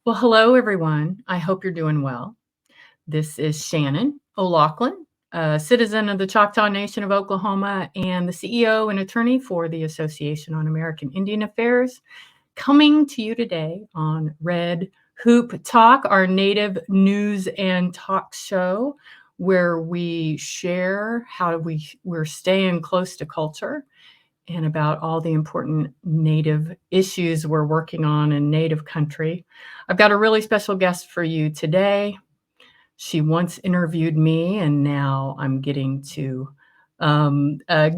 Well, hello, everyone. I hope you're doing well. This is Shannon O'Loughlin, a citizen of the Choctaw Nation of Oklahoma and the CEO and attorney for the Association on American Indian Affairs, coming to you today on Red Hoop Talk, our native news and talk show, where we share how we're staying close to culture and about all the important Native issues we're working on in Native country. I've got a really special guest for you today. She once interviewed me, and now I'm getting to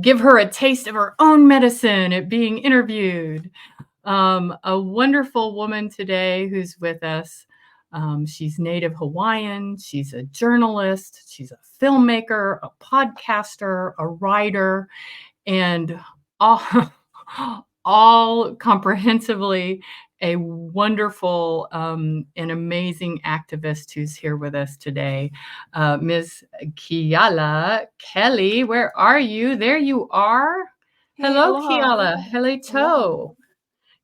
give her a taste of her own medicine at being interviewed. A wonderful woman today who's with us. She's Native Hawaiian. She's a journalist. She's a filmmaker, a podcaster, a writer, and all, all comprehensively a wonderful and amazing activist who's here with us today. Ms. Keala Kelly, where are you? There you are. Hey, Hello, aloha. Keala. Aloha.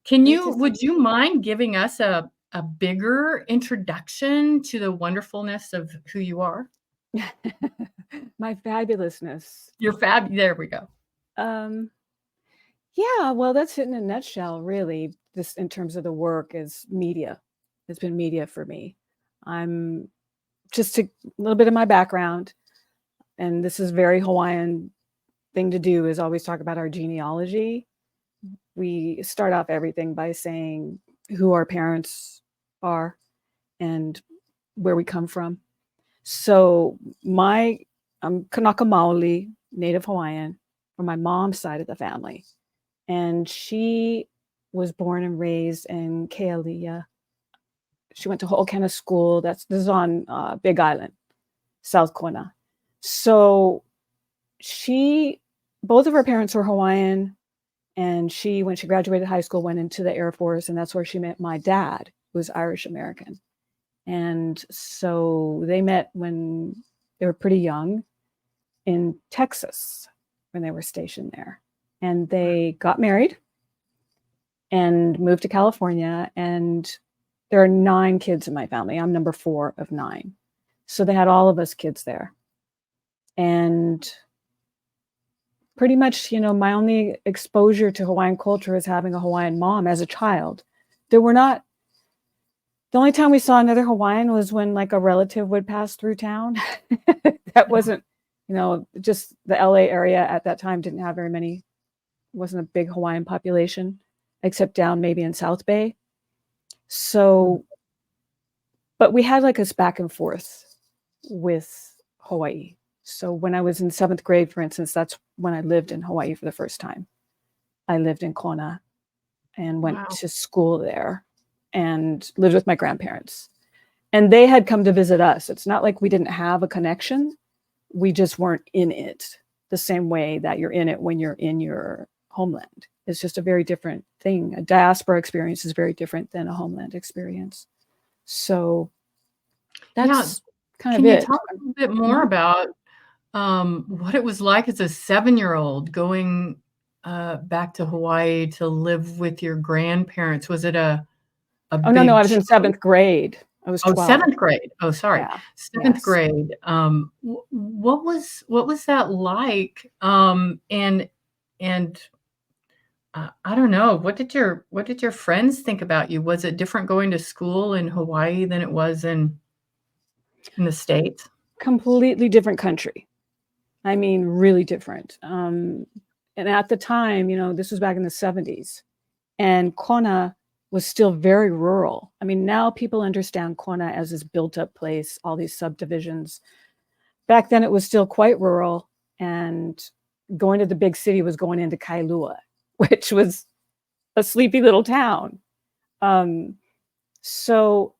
Hello. Would you mind giving us a bigger introduction to the wonderfulness of who you are? My fabulousness. You're there we go. Yeah, well, that's it in a nutshell, really. This, in terms of the work, is media. It's been media for me. I'm just a little bit of my background, and this is very Hawaiian thing to do, is always talk about our genealogy. We start off everything by saying who our parents are and where we come from. So I'm Kanaka Maoli, Native Hawaiian, from my mom's side of the family. And she was born and raised in Keala. She went to Ho'okana School. This is on Big Island, South Kona. So both of her parents were Hawaiian. And when she graduated high school, went into the Air Force. And that's where she met my dad, who was Irish American. And so they met when they were pretty young in Texas, when they were stationed there. And they got married and moved to California. And there are 9 kids in my family. I'm number 4 of 9. So they had all of us kids there. And pretty much, my only exposure to Hawaiian culture is having a Hawaiian mom as a child. The only time we saw another Hawaiian was when like a relative would pass through town. That wasn't, just the LA area at that time didn't have very many, wasn't a big Hawaiian population, except down maybe in South Bay. So, but we had like this back and forth with Hawaii. So when I was in 7th grade, for instance, that's when I lived in Hawaii for the first time. I lived in Kona and went to school there and lived with my grandparents. And they had come to visit us. It's not like we didn't have a connection. We just weren't in it the same way that you're in it when you're in your homeland. It's just a very different thing. A diaspora experience is very different than a homeland experience. So that's kind of it. Can you talk a little bit more about what it was like as a 7-year-old going back to Hawaii to live with your grandparents? Was it a Oh, no, I was in 7th grade. I was 12. 7th grade. Oh, sorry. Yeah. 7th Yes. grade. What was that like? And I don't know. What did your friends think about you? Was it different going to school in Hawaii than it was in the States? Completely different country. I mean, really different. And at the time, this was back in the 70s, and Kona was still very rural. I mean, now people understand Kona as this built-up place, all these subdivisions. Back then, it was still quite rural, and going to the big city was going into Kailua, which was a sleepy little town. So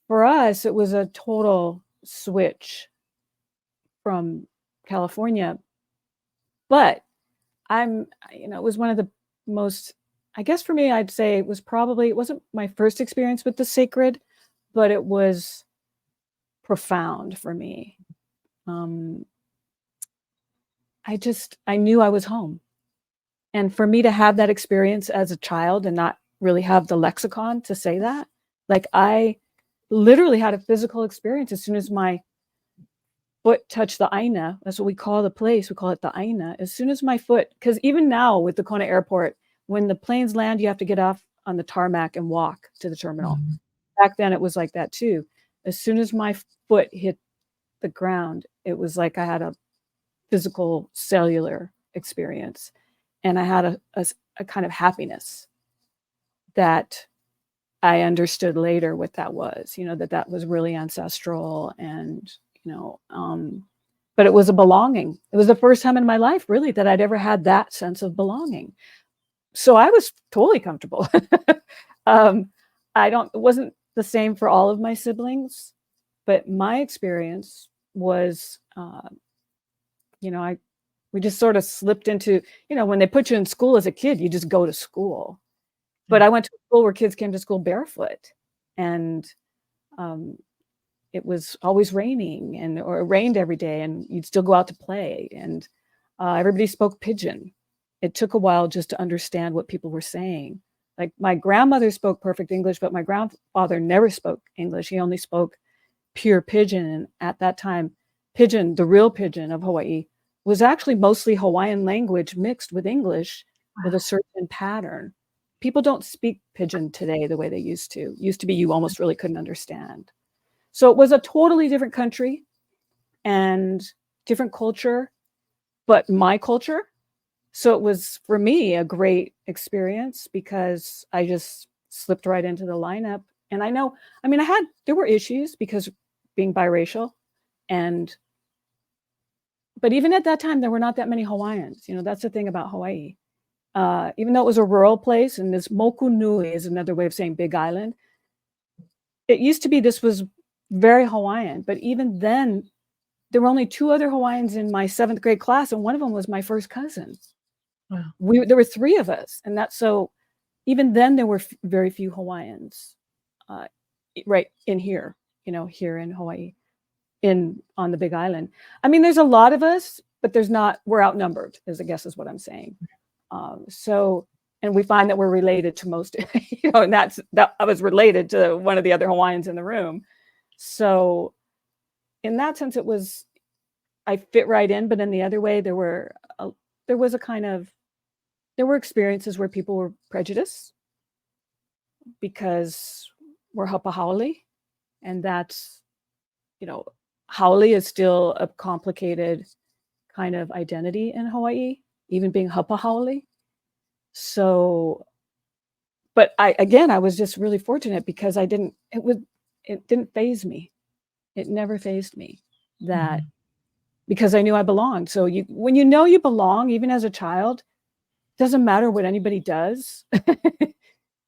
for us, it was a total switch from California. But it was one of the most, I guess for me, I'd say it wasn't my first experience with the sacred, but it was profound for me. I knew I was home. And for me to have that experience as a child and not really have the lexicon to say that, Like I literally had a physical experience as soon as my foot touched the Aina. That's what we call the place. We call it the Aina. As soon as my foot, because even now with the Kona airport, when the planes land, you have to get off on the tarmac and walk to the terminal. Mm-hmm. Back then it was like that too. As soon as my foot hit the ground, it was like I had a physical cellular experience. And I had a kind of happiness that I understood later what that was, that was really ancestral and, but it was a belonging. It was the first time in my life really that I'd ever had that sense of belonging. So I was totally comfortable. It wasn't the same for all of my siblings, but my experience was, we just sort of slipped into, when they put you in school as a kid, you just go to school. But I went to a school where kids came to school barefoot, and it was always raining, or it rained every day, and you'd still go out to play. And everybody spoke Pidgin. It took a while just to understand what people were saying. Like my grandmother spoke perfect English, but my grandfather never spoke English. He only spoke pure Pidgin. And at that time, Pidgin, the real Pidgin of Hawaii, was actually mostly Hawaiian language mixed with English with a certain pattern. People don't speak Pidgin today the way they used to. It used to be you almost really couldn't understand. So it was a totally different country and different culture, but my culture. So it was, for me, a great experience because I just slipped right into the lineup. And there were issues because being biracial, but even at that time, there were not that many Hawaiians. That's the thing about Hawaii. Even though it was a rural place, and this Moku Nui is another way of saying Big Island, it used to be this was very Hawaiian. But even then, there were only 2 other Hawaiians in my 7th grade class, and one of them was my first cousin. Wow. There were 3 of us, and so even then there were very few Hawaiians right in here, here in Hawaii, on the Big Island. There's a lot of us, but we're outnumbered, I guess is what I'm saying. And we find that we're related to most, and that I was related to one of the other Hawaiians in the room. So in that sense, I fit right in, but in the other way, there were experiences where people were prejudiced because we're hapa haole, and that's, haole is still a complicated kind of identity in Hawaii, even being hapa haole. So, but I was just really fortunate because it didn't faze me. It never fazed me that, because I knew I belonged. So when you belong, even as a child, it doesn't matter what anybody does,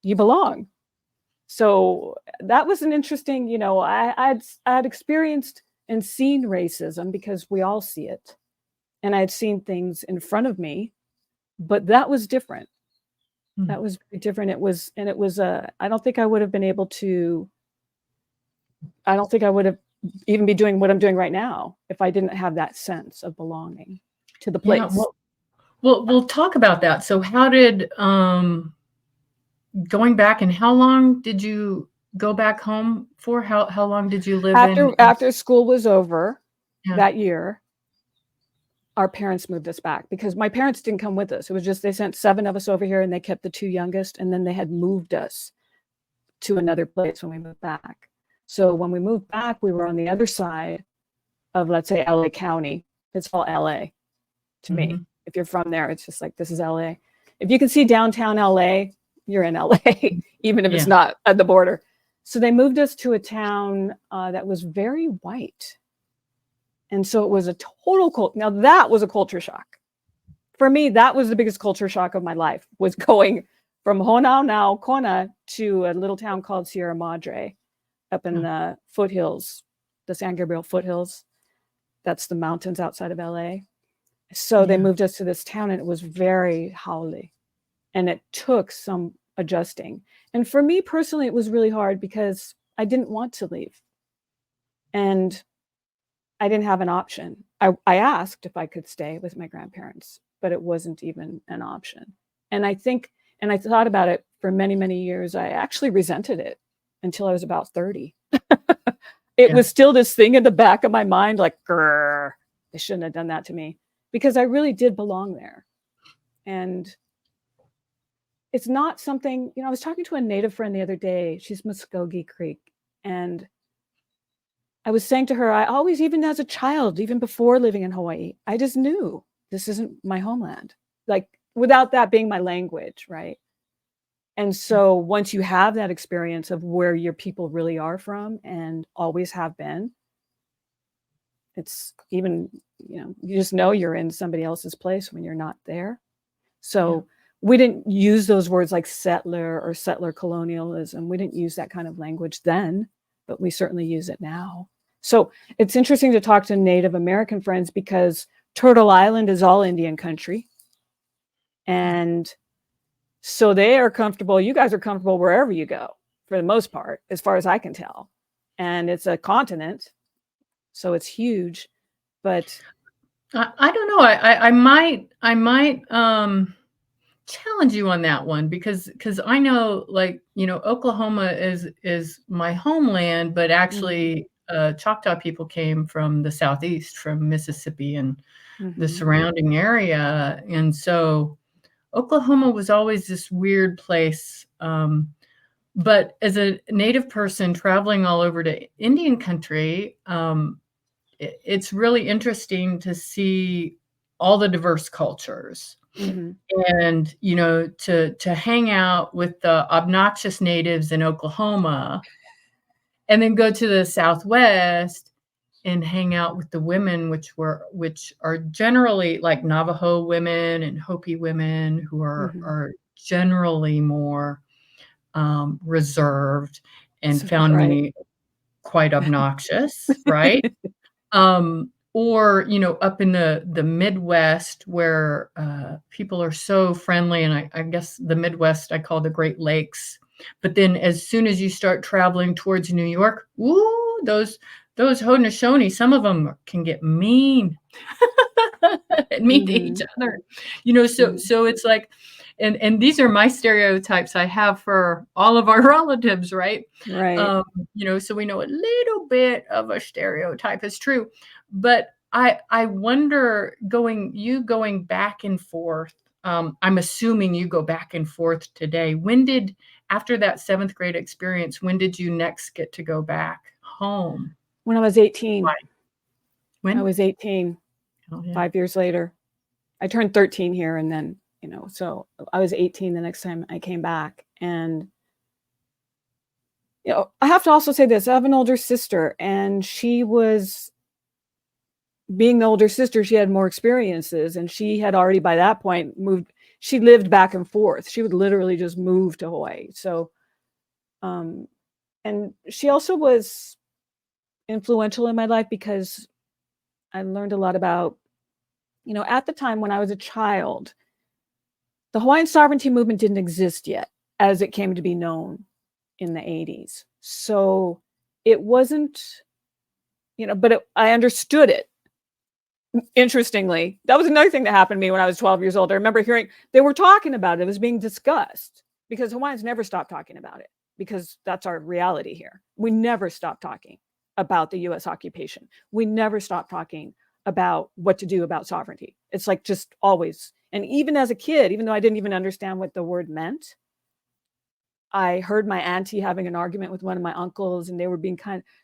you belong. So that was an interesting, I had experienced and seen racism because we all see it. And I had seen things in front of me, but that was different. That was very different. I don't think I would have even be doing what I'm doing right now if I didn't have that sense of belonging to the place. Yeah, well, we'll talk about that. So how did, going back, and how long did you go back home for? How long did you live after school was over that year? Our parents moved us back because my parents didn't come with us. It was just, they sent 7 of us over here and they kept the 2 youngest, and then they had moved us to another place when we moved back. So when we moved back, we were on the other side of, let's say, LA County. It's all LA to me. If you're from there, it's just like, this is LA. If you can see downtown LA, you're in LA, even if it's not at the border. So they moved us to a town that was very white. And so it was a total cult. Now that was a culture shock. For me, that was the biggest culture shock of my life, was going from Honau, Kona, to a little town called Sierra Madre up in the foothills, the San Gabriel foothills. That's the mountains outside of LA. So they moved us to this town, and it was very haole, and it took some adjusting. And for me personally, it was really hard because I didn't want to leave. And I didn't have an option. I asked if I could stay with my grandparents, but it wasn't even an option. And I thought about it for many, many years. I actually resented it until I was about 30. It was still this thing in the back of my mind, like, grr, they shouldn't have done that to me, because I really did belong there. And it's not something, I was talking to a Native friend the other day. She's Muskogee Creek. And I was saying to her, I always, even as a child, even before living in Hawaii, I just knew this isn't my homeland, like without that being my language, right? And so once you have that experience of where your people really are from and always have been, it's even, you just know you're in somebody else's place when you're not there. So we didn't use those words like settler or settler colonialism. We didn't use that kind of language then, but we certainly use it now. So it's interesting to talk to Native American friends, because Turtle Island is all Indian country. And so they are comfortable. You guys are comfortable wherever you go, for the most part, as far as I can tell. And it's a continent, so it's huge. But I don't know. I might challenge you on that one, because I know, like, Oklahoma is my homeland, but actually Choctaw people came from the southeast, from Mississippi and the surrounding area, and so Oklahoma was always this weird place. But as a Native person traveling all over to Indian country, it's really interesting to see all the diverse cultures. And, to hang out with the obnoxious natives in Oklahoma, and then go to the Southwest and hang out with the women, which are generally like Navajo women and Hopi women, who are generally more reserved, and found me quite obnoxious, right? Or, up in the Midwest, where people are so friendly, and I guess the Midwest I call the Great Lakes. But then as soon as you start traveling towards New York, ooh, those Haudenosaunee, some of them can get mean and mean to each other. So it's like, and these are my stereotypes I have for all of our relatives, right? Right. So we know a little bit of a stereotype is true. But I wonder, going back and forth, I'm assuming you go back and forth today. After that 7th grade experience, when did you next get to go back home? When I was 18. Why? When? I was 18, 5 years later. I turned 13 here, and then, so I was 18 the next time I came back. And, I have to also say this. I have an older sister, and she was, being the older sister, she had more experiences, and she had already by that point moved. She lived back and forth. She would literally just move to Hawaii. So, and she also was influential in my life, because I learned a lot about, at the time when I was a child, the Hawaiian sovereignty movement didn't exist yet as it came to be known in the 80s. So it wasn't, but I understood it. Interestingly, that was another thing that happened to me when I was 12 years old. I remember hearing they were talking about it. It was being discussed, because Hawaiians never stopped talking about it, because that's our reality here. We never stopped talking about the US occupation. We never stopped talking about what to do about sovereignty. It's like just always. And even as a kid, even though I didn't even understand what the word meant, I heard my auntie having an argument with one of my uncles, and they were being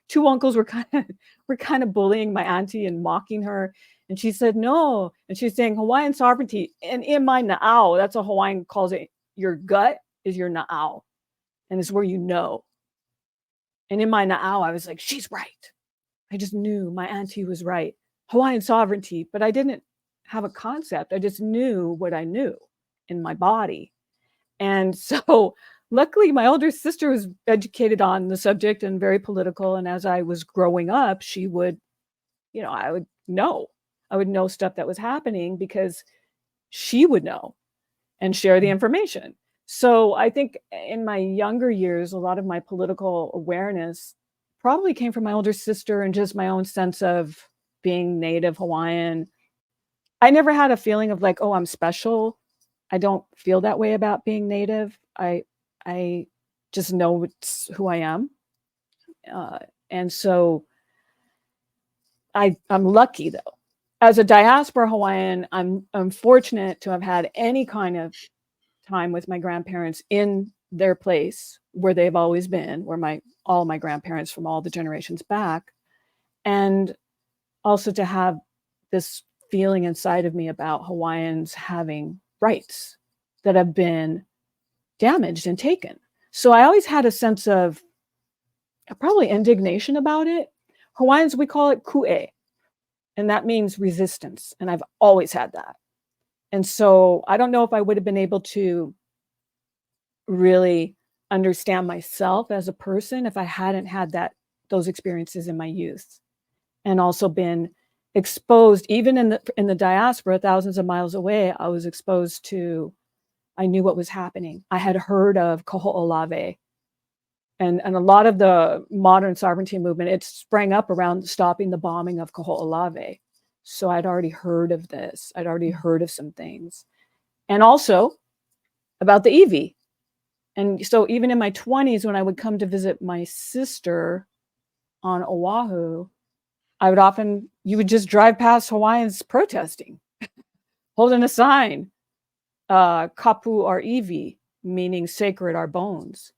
two uncles were kind of bullying my auntie and mocking her. And she said, no. And she's saying Hawaiian sovereignty. And in my na'au, that's what Hawaiian calls it. Your gut is your na'au. And it's where you know. And in my na'au, I was like, she's right. I just knew my auntie was right. Hawaiian sovereignty. But I didn't have a concept. I just knew what I knew in my body. And so luckily, my older sister was educated on the subject and very political. And as I was growing up, she would, I would know. I would know stuff that was happening, because she would know and share the information. So I think in my younger years, a lot of my political awareness probably came from my older sister, and just my own sense of being Native Hawaiian. I never had a feeling of like, oh, I'm special. I don't feel that way about being Native. I just know it's who I am. And so I'm lucky though. As a diaspora Hawaiian, I'm fortunate to have had any kind of time with my grandparents in their place where they've always been, where all my grandparents from all the generations back, and also to have this feeling inside of me about Hawaiians having rights that have been damaged and taken. So I always had a sense of probably indignation about it. Hawaiians, we call it ku'e, and that means resistance. And I've always had that. And so I don't know if I would have been able to really understand myself as a person if I hadn't had those experiences in my youth, and also been exposed, even in the diaspora, thousands of miles away. I was exposed to, I knew what was happening. I had heard of Kaho'olawe, and a lot of the modern sovereignty movement, it sprang up around stopping the bombing of Kaho'olawe. So I'd already heard of this. I'd already heard of some things. And also about the Iwi. And so even in my 20s, when I would come to visit my sister on Oahu, you would just drive past Hawaiians protesting, holding a sign, kapu our Iwi, meaning sacred our bones.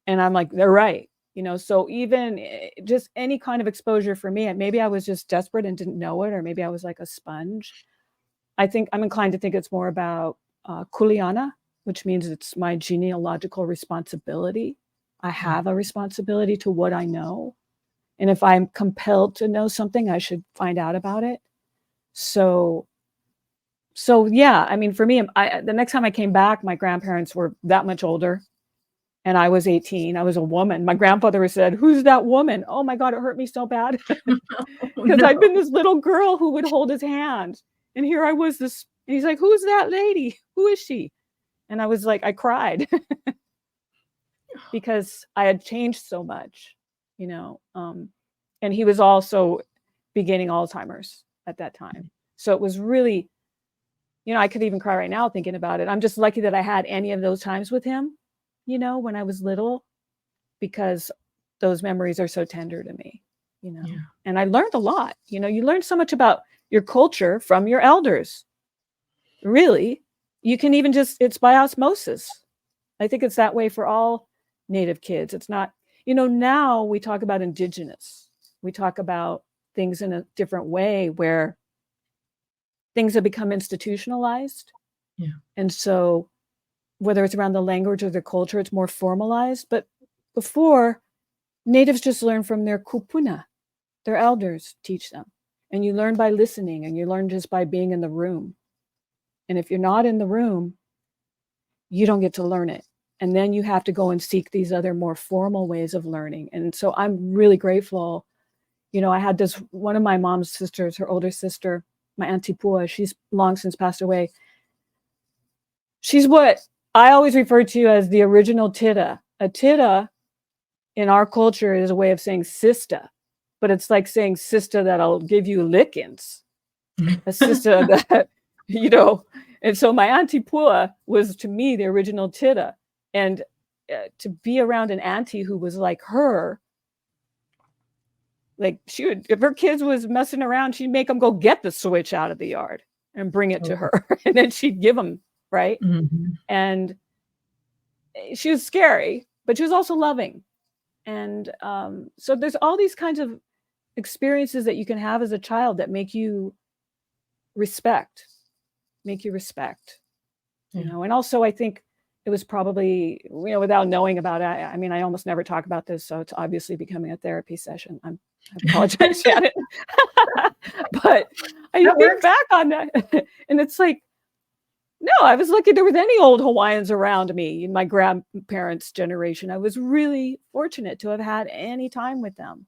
And I'm like, they're right. So even just any kind of exposure for me, maybe I was just desperate and didn't know it, or maybe I was like a sponge. I think I'm inclined to think it's more about kuleana, which means it's my genealogical responsibility. I have a responsibility to what I know. And if I'm compelled to know something, I should find out about it. So yeah, I mean, for me, the next time I came back, my grandparents were that much older. And I was 18. I was a woman. My grandfather said, "Who's that woman?" Oh my God, it hurt me so bad. Because I'd been this little girl who would hold his hand. And here I was and he's like, "Who's that lady? Who is she?" And I was like, I cried because I had changed so much, and he was also beginning Alzheimer's at that time. So it was really, I could even cry right now thinking about it. I'm just lucky that I had any of those times with him, when I was little, because those memories are so tender to me, and I learned a lot. You learn so much about your culture from your elders. Really, you can even it's by osmosis. I think it's that way for all Native kids. It's not, now we talk about Indigenous. We talk about things in a different way where things have become institutionalized. Yeah. And so whether it's around the language or the culture, it's more formalized. But before, Natives just learn from their kupuna. Their elders teach them. And you learn by listening, and you learn just by being in the room. And if you're not in the room, you don't get to learn it. And then you have to go and seek these other more formal ways of learning. And so I'm really grateful. I had one of my mom's sisters, her older sister, my Auntie Pua, she's long since passed away. She's what I always refer to as the original tita. A tita in our culture is a way of saying sister, but it's like saying sister that'll give you lickings. A sister that, and so my Auntie Pua was to me the original tita. And to be around an auntie who was like her, like she would, if her kids was messing around, she'd make them go get the switch out of the yard and bring it to her. And then she'd give them, right? Mm-hmm. And she was scary, but she was also loving. And so there's all these kinds of experiences that you can have as a child that make you respect, and also I think it was probably, without knowing about it, I mean, I almost never talk about this, so it's obviously becoming a therapy session. I apologize, Shannon. But I think back on that, and it's like, no, I was lucky there was any old Hawaiians around me in my grandparents' generation. I was really fortunate to have had any time with them,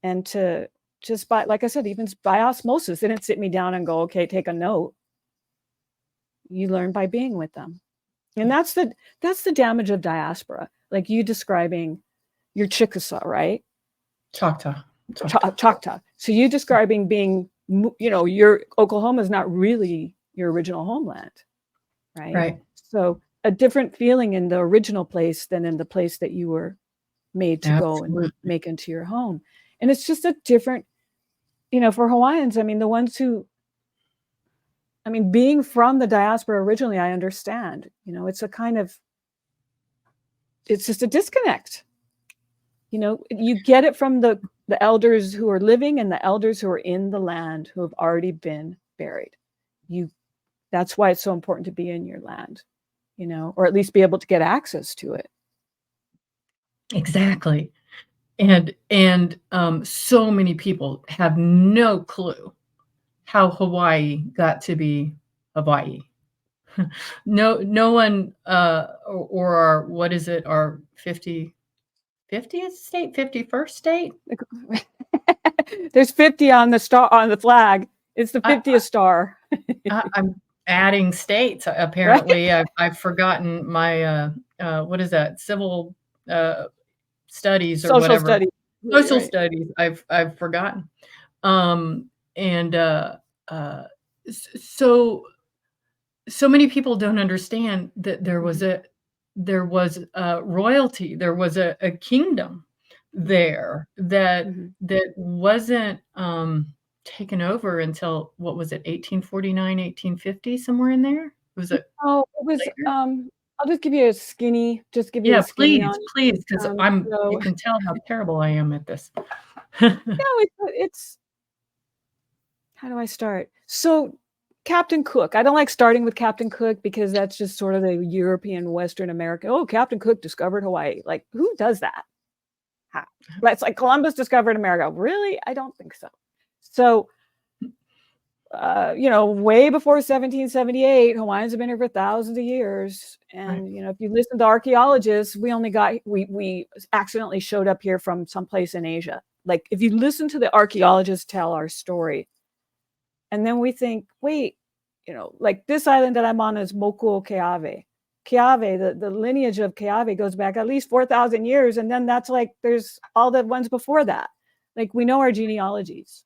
and to just by, like I said, even by osmosis, they didn't sit me down and go, okay, take a note. You learn by being with them. And that's the damage of diaspora. Like you describing your Chickasaw, right? Choctaw. So you describing being, your Oklahoma is not really your original homeland, right? Right. So a different feeling in the original place than in the place that you were made to go and Absolutely. make into your home. And it's just a different, for Hawaiians, I mean, the ones who, being from the diaspora originally, I understand, it's a kind of, it's just a disconnect. You get it from the elders who are living and the elders who are in the land who have already been buried. That's why it's so important to be in your land, or at least be able to get access to it. Exactly. And so many people have no clue how Hawaii got to be Hawaii. No one, or our, what is it, our 50th state, 51st state? There's 50 on the flag. It's the 50th star. I'm adding states. Right? Apparently, I've forgotten my what is that? Civil studies or Social whatever. studies. Social Right. studies. I've forgotten. And so many people don't understand that there was royalty, there was a kingdom there that wasn't taken over until, what was it, 1849, 1850, somewhere in there? Was it Oh, it was, later? I'll just give you a skinny Yeah, on please, because it. you can tell how terrible I am at this. No, it's how do I start? So Captain Cook, I don't like starting with Captain Cook because that's just sort of the European Western America. Oh, Captain Cook discovered Hawaii. Like, who does that? That's like Columbus discovered America. Really? I don't think so. So, way before 1778, Hawaiians have been here for thousands of years. And, Right. if you listen to archaeologists, we accidentally showed up here from someplace in Asia. Like, if you listen to the archaeologists tell our story, and then we think, wait, like this island that I'm on is Mokuo Keawe. Keawe, the lineage of Keawe goes back at least 4,000 years. And then that's like, there's all the ones before that. Like, we know our genealogies.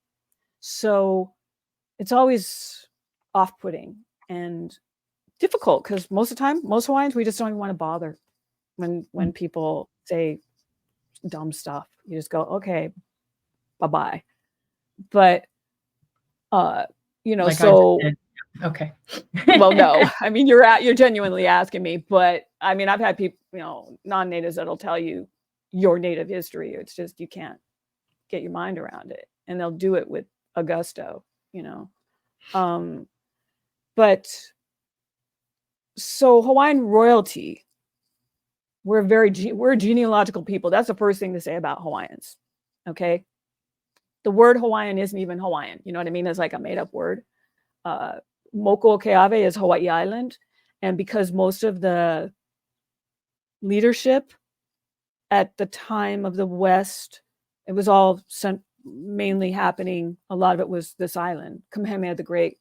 So it's always off-putting and difficult because most of the time, most Hawaiians, we just don't even want to bother when people say dumb stuff. You just go, okay, bye-bye. But, Like I just so did. Okay. well, no, you're genuinely asking me, but I've had people, non-natives that'll tell you your native history. It's just, you can't get your mind around it, and they'll do it with a gusto, but so Hawaiian royalty, we're a genealogical people. That's the first thing to say about Hawaiians. Okay. The word Hawaiian isn't even Hawaiian. You know what I mean? It's like a made up word. Mokuo Keawe is Hawaii Island. And because most of the leadership at the time of the West, it was all mainly happening. A lot of it was this island. Kamehameha the Great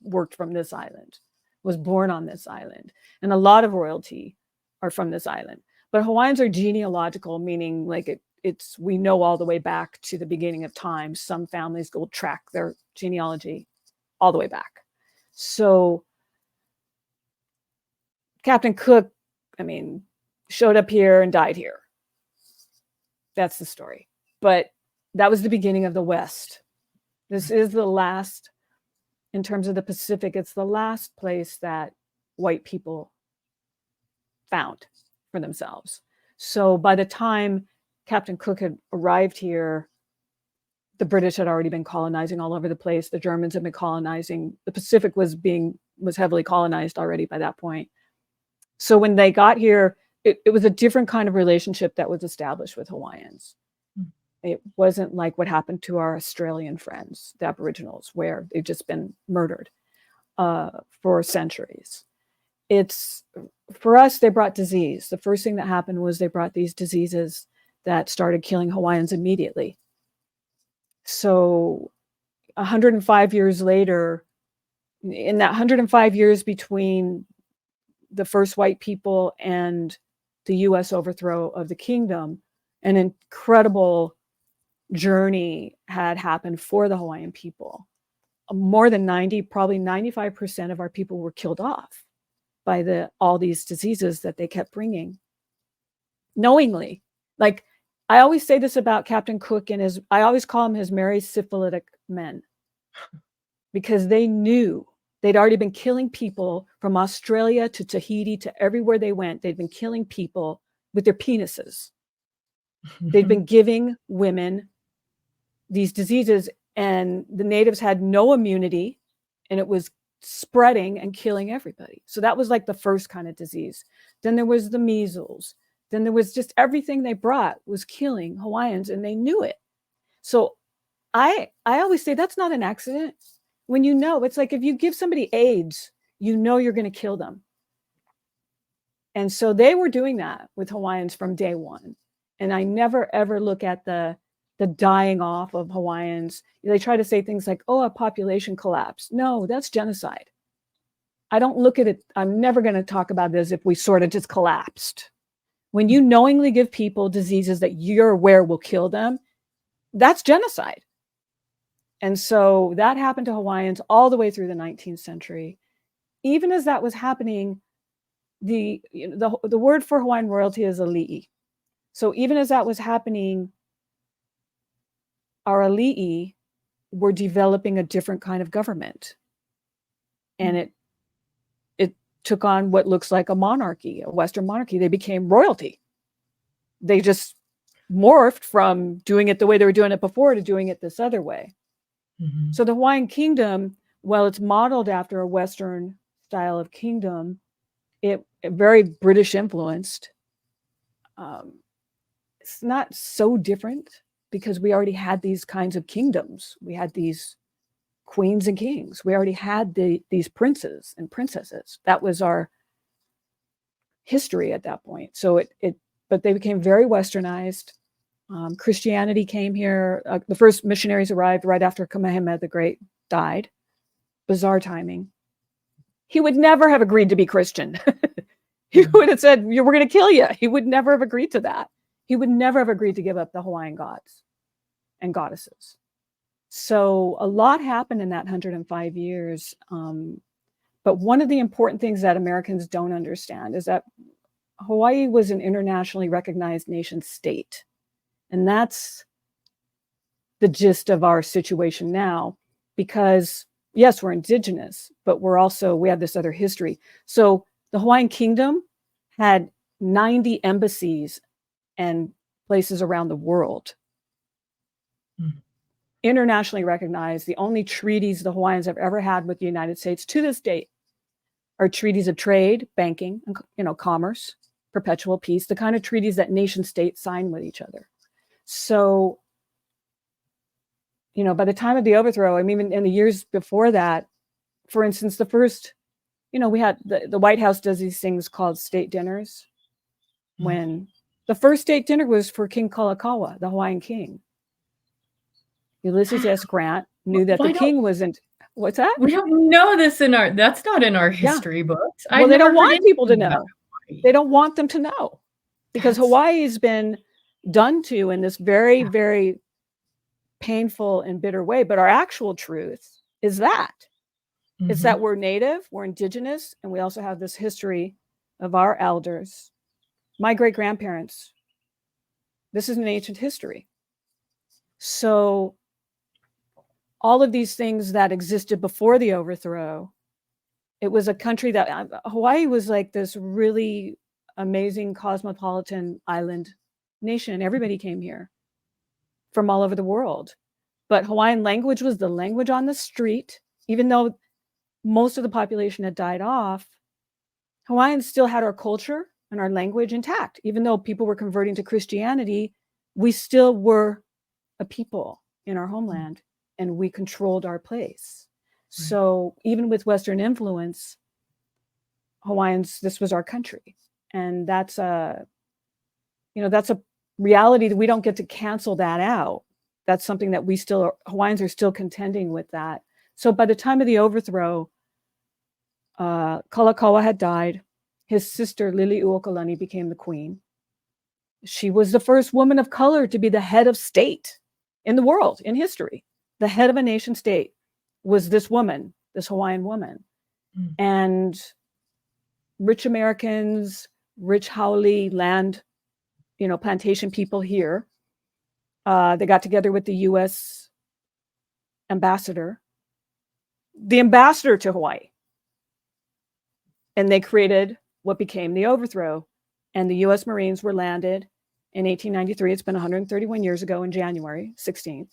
worked from this island, was born on this island. And a lot of royalty are from this island. But Hawaiians are genealogical, meaning like we know all the way back to the beginning of time. Some families will track their genealogy all the way back. So Captain Cook, showed up here and died here. That's the story. But that was the beginning of the West. This is the last, in terms of the Pacific, it's the last place that white people found for themselves. So by the time Captain Cook had arrived here, the British had already been colonizing all over the place. The Germans had been colonizing. The Pacific was heavily colonized already by that point. So when they got here, it was a different kind of relationship that was established with Hawaiians. It wasn't like what happened to our Australian friends, the Aboriginals, where they've just been murdered for centuries. For us, they brought disease. The first thing that happened was they brought these diseases that started killing Hawaiians immediately. So 105 years later, in that 105 years between the first white people and the US overthrow of the kingdom, an incredible journey had happened for the Hawaiian people. More than 90, probably 95% of our people were killed off. by all these diseases that they kept bringing knowingly. Like, I always say this about Captain Cook and I always call him his merry syphilitic men, because they knew they'd already been killing people from Australia to Tahiti to everywhere they went. They'd been killing people with their penises. They'd been giving women these diseases, and the natives had no immunity, and it was spreading and killing everybody. So that was like the first kind of disease. Then there was the measles. Then there was just everything they brought was killing Hawaiians, and they knew it. So I always say that's not an accident. When you know, it's like if you give somebody AIDS, you know you're going to kill them. And so they were doing that with Hawaiians from day one. And I never, ever look at the dying off of Hawaiians. They try to say things like, oh, a population collapse. No, that's genocide. I don't look at it. I'm never going to talk about it as if we sort of just collapsed. When you knowingly give people diseases that you're aware will kill them, that's genocide. And so that happened to Hawaiians all the way through the 19th century. Even as that was happening, the word for Hawaiian royalty is ali'i. So even as that was happening, our ali'i were developing a different kind of government. And it took on what looks like a monarchy, a Western monarchy. They became royalty. They just morphed from doing it the way they were doing it before to doing it this other way. Mm-hmm. So the Hawaiian kingdom, while it's modeled after a Western style of kingdom, it very British influenced. It's not so different because we already had these kinds of kingdoms. We had these queens and kings. We already had these princes and princesses. That was our history at that point. So but they became very Westernized. Christianity came here. The first missionaries arrived right after Kamehameha the Great died. Bizarre timing. He would never have agreed to be Christian. He would have said, we're going to kill you. He would never have agreed to that. He would never have agreed to give up the Hawaiian gods and goddesses. So a lot happened in that 105 years. But one of the important things that Americans don't understand is that Hawaii was an internationally recognized nation state. And that's the gist of our situation now, because yes, we're indigenous, but we have this other history. So the Hawaiian Kingdom had 90 embassies and places around the world. Internationally recognized. The only treaties the Hawaiians have ever had with the United States to this date are treaties of trade, banking, and commerce, perpetual peace, the kind of treaties that nation states sign with each other. So, by the time of the overthrow, I mean, in the years before that, for instance, the first, we had the White House does these things called state dinners. When the first state dinner was for King Kalakaua, the Hawaiian king. Ulysses S. Grant knew that the king wasn't. What's that? We don't know this that's not in our history books. Well, they don't want people to know. They don't want them to know because Hawaii's been done to in this very, very painful and bitter way. But our actual truth is that it's that we're native, we're indigenous, and we also have this history of our elders. My great-grandparents, this is an ancient history. So all of these things that existed before the overthrow, it was a country that Hawaii was like this really amazing cosmopolitan island nation. Everybody came here from all over the world. But Hawaiian language was the language on the street. Even though most of the population had died off, Hawaiians still had our culture and our language intact. Even though people were converting to Christianity, we still were a people in our homeland. And we controlled our place. Right. So even with Western influence, Hawaiians, this was our country. And that's a reality that we don't get to cancel that out. That's something that Hawaiians are still contending with that. So by the time of the overthrow, Kalakaua had died. His sister, Liliuokalani, became the queen. She was the first woman of color to be the head of state in the world, in history. The head of a nation state was this woman, this Hawaiian woman. And rich Americans, rich haole land, plantation people here. They got together with the U.S. ambassador, the ambassador to Hawaii, and they created what became the overthrow. And the U.S. Marines were landed in 1893. It's been 131 years ago in January 16th.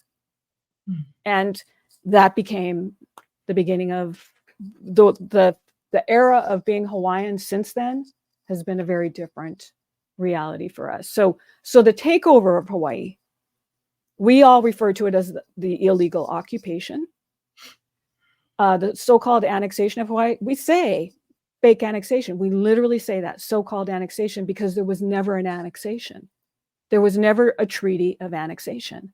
And that became the beginning of the era of being Hawaiian. Since then has been a very different reality for us. So the takeover of Hawaii, we all refer to it as the illegal occupation. The so-called annexation of Hawaii, we say fake annexation. We literally say that, so-called annexation, because there was never an annexation. There was never a treaty of annexation.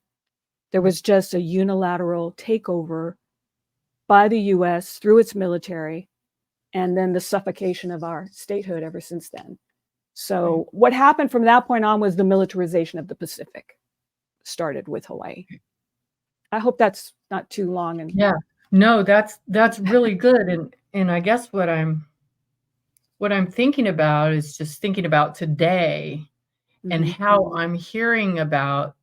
There was just a unilateral takeover by the U.S. through its military, and then the suffocation of our statehood ever since then. So what happened from that point on was the militarization of the Pacific started with Hawaii. I hope that's not too long. And yeah, no, that's really good. And I guess what I'm thinking about is just thinking about today and how I'm hearing about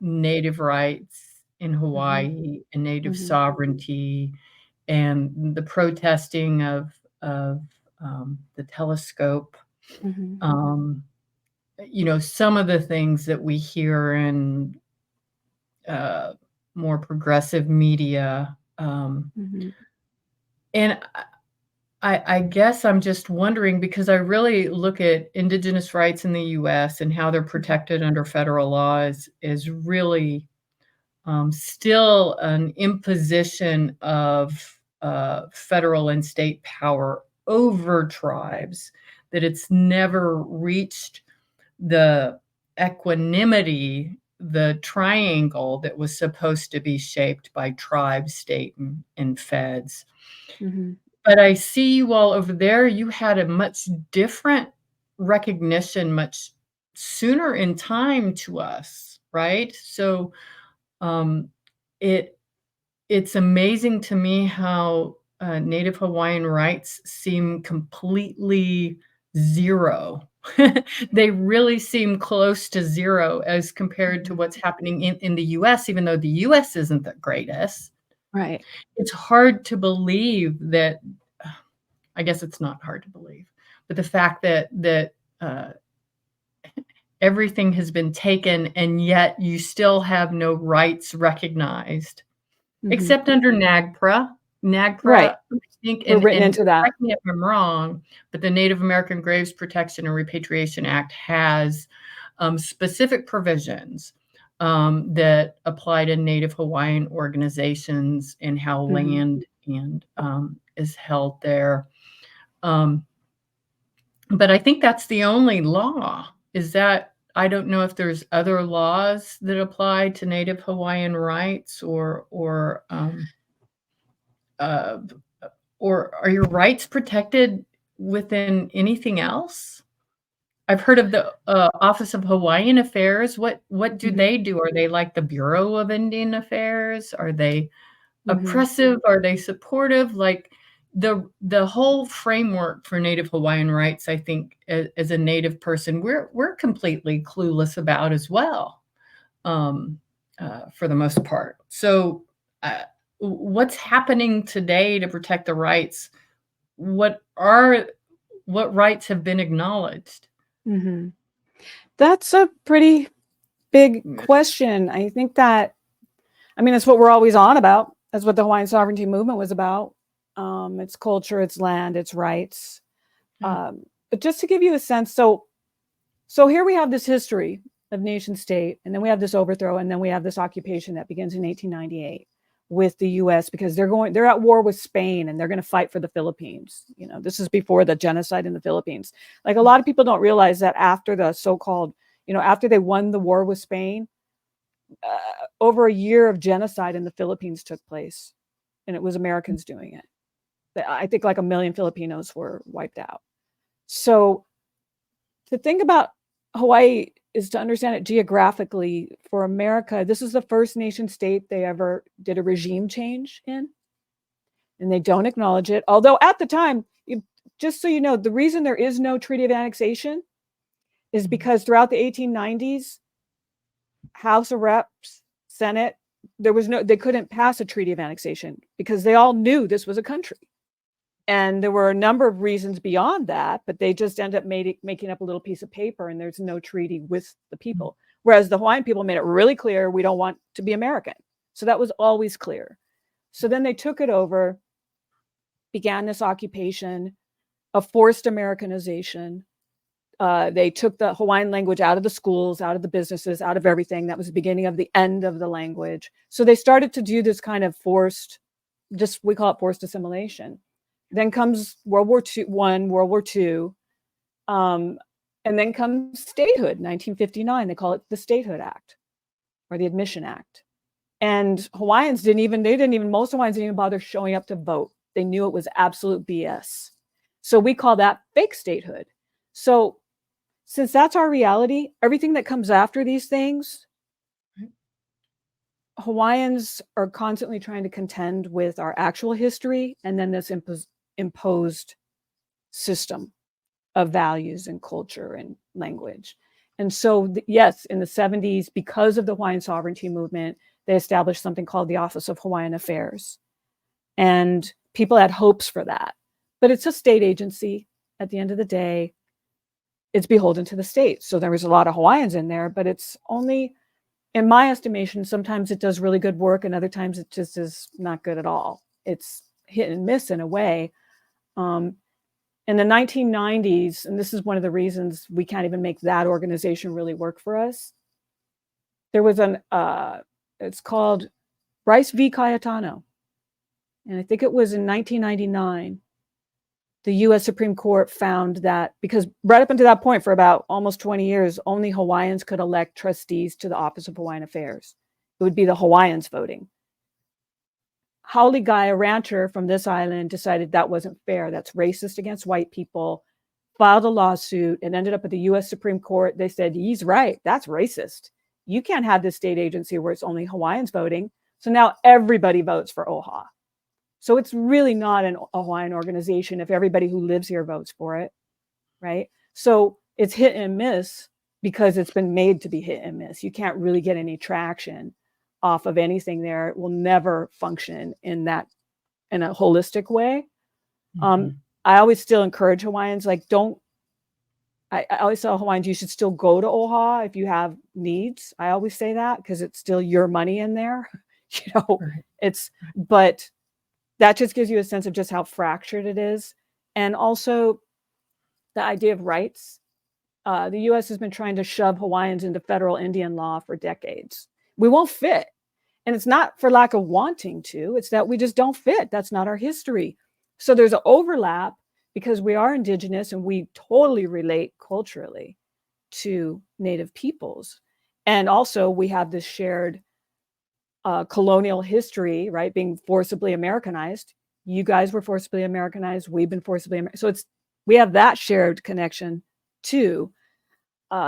Native rights in Hawaii and Native sovereignty and the protesting of the telescope. Some of the things that we hear in more progressive media. And I guess I'm just wondering, because I really look at Indigenous rights in the U.S. and how they're protected under federal law is really still an imposition of federal and state power over tribes, that it's never reached the equanimity, the triangle that was supposed to be shaped by tribe, state, and feds. But I see you all over there, you had a much different recognition much sooner in time to us, right? So it's amazing to me how Native Hawaiian rights seem completely zero. They really seem close to zero as compared to what's happening in the U.S., even though the U.S. isn't the greatest. Right. It's hard to believe that, I guess it's not hard to believe, but the fact that everything has been taken and yet you still have no rights recognized, except under NAGPRA. Right. I think, We're written into that. correct me if I'm wrong, but the Native American Graves Protection and Repatriation Act has specific provisions that apply to Native Hawaiian organizations and how land and is held there. But I think that's the only law. Is that, I don't know if there's other laws that apply to Native Hawaiian rights, or are your rights protected within anything else? I've heard of the Office of Hawaiian Affairs. What do they do? Are they like the Bureau of Indian Affairs? Are they oppressive? Are they supportive? Like the whole framework for Native Hawaiian rights, I think, as a Native person, we're completely clueless about as well, for the most part. So what's happening today to protect the rights? What rights have been acknowledged? That's a pretty big question. I think that, that's what we're always on about. That's what the Hawaiian sovereignty movement was about. Its culture, its land, its rights. But just to give you a sense, so here we have this history of nation state, and then we have this overthrow, and then we have this occupation that begins in 1898 with the U.S. because they're at war with Spain, and they're going to fight for the Philippines. This is before the genocide in the Philippines. Like, a lot of people don't realize that after the so-called, after they won the war with Spain, over a year of genocide in the Philippines took place, and it was Americans doing it. I think like 1 million Filipinos were wiped out. So to think about Hawaii is to understand it geographically. For America, this is the first nation state they ever did a regime change in, and they don't acknowledge it. Although at the time, just so you know, the reason there is no treaty of annexation is Mhm. because throughout the 1890s, House of Reps, Senate, they couldn't pass a treaty of annexation because they all knew this was a country. And there were a number of reasons beyond that, but they just end up making up a little piece of paper, and there's no treaty with the people. Whereas the Hawaiian people made it really clear, we don't want to be American. So that was always clear. So then they took it over, began this occupation, a forced Americanization. They took the Hawaiian language out of the schools, out of the businesses, out of everything. That was the beginning of the end of the language. So they started to do this kind of forced, we call it forced assimilation. Then comes World War II, World War II, and then comes statehood, 1959. They call it the Statehood Act or the Admission Act. And most Hawaiians didn't even bother showing up to vote. They knew it was absolute BS. So we call that fake statehood. So since that's our reality, everything that comes after these things, Hawaiians are constantly trying to contend with our actual history and then this imposed system of values and culture and language. And so, yes, in the 70s, because of the Hawaiian sovereignty movement, they established something called the Office of Hawaiian Affairs. And people had hopes for that. But it's a state agency at the end of the day. It's beholden to the state. So there was a lot of Hawaiians in there, but it's only, in my estimation, sometimes it does really good work and other times it just is not good at all. It's hit and miss in a way. In the 1990s, and this is one of the reasons we can't even make that organization really work for us, there was it's called Rice v. Cayetano. And I think it was in 1999, the US Supreme Court found that, because right up until that point, for about almost 20 years, only Hawaiians could elect trustees to the Office of Hawaiian Affairs. It would be the Hawaiians voting. Haole Guy, a rancher from this island, decided that wasn't fair. That's racist against white people, filed a lawsuit, and ended up at the US Supreme Court. They said, he's right, that's racist. You can't have this state agency where it's only Hawaiians voting. So now everybody votes for OHA. So it's really not a Hawaiian organization if everybody who lives here votes for it, right? So it's hit and miss because it's been made to be hit and miss. You can't really get any traction off of anything there. It will never function in a holistic way. I always still encourage Hawaiians, like, I always tell Hawaiians, you should still go to OHA if you have needs. I always say that because it's still your money in there, but that just gives you a sense of just how fractured it is. And also the idea of rights. The US has been trying to shove Hawaiians into federal Indian law for decades. We won't fit. And it's not for lack of wanting to, it's that we just don't fit. That's not our history. So there's an overlap because we are Indigenous and we totally relate culturally to Native peoples. And also we have this shared colonial history, right? Being forcibly Americanized. You guys were forcibly Americanized. We've been forcibly Americanized. So we have that shared connection too.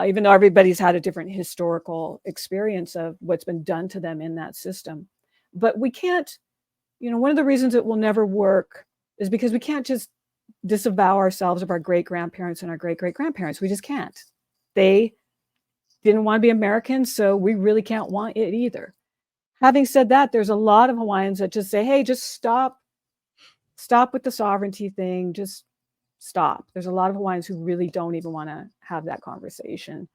Even though everybody's had a different historical experience of what's been done to them in that system. But we can't, one of the reasons it will never work is because we can't just disavow ourselves of our great-grandparents and our great-great-grandparents. We just can't. They didn't want to be Americans, so we really can't want it either. Having said that, there's a lot of Hawaiians that just say, hey, just stop with the sovereignty thing, just stop. There's a lot of Hawaiians who really don't even want to have that conversation.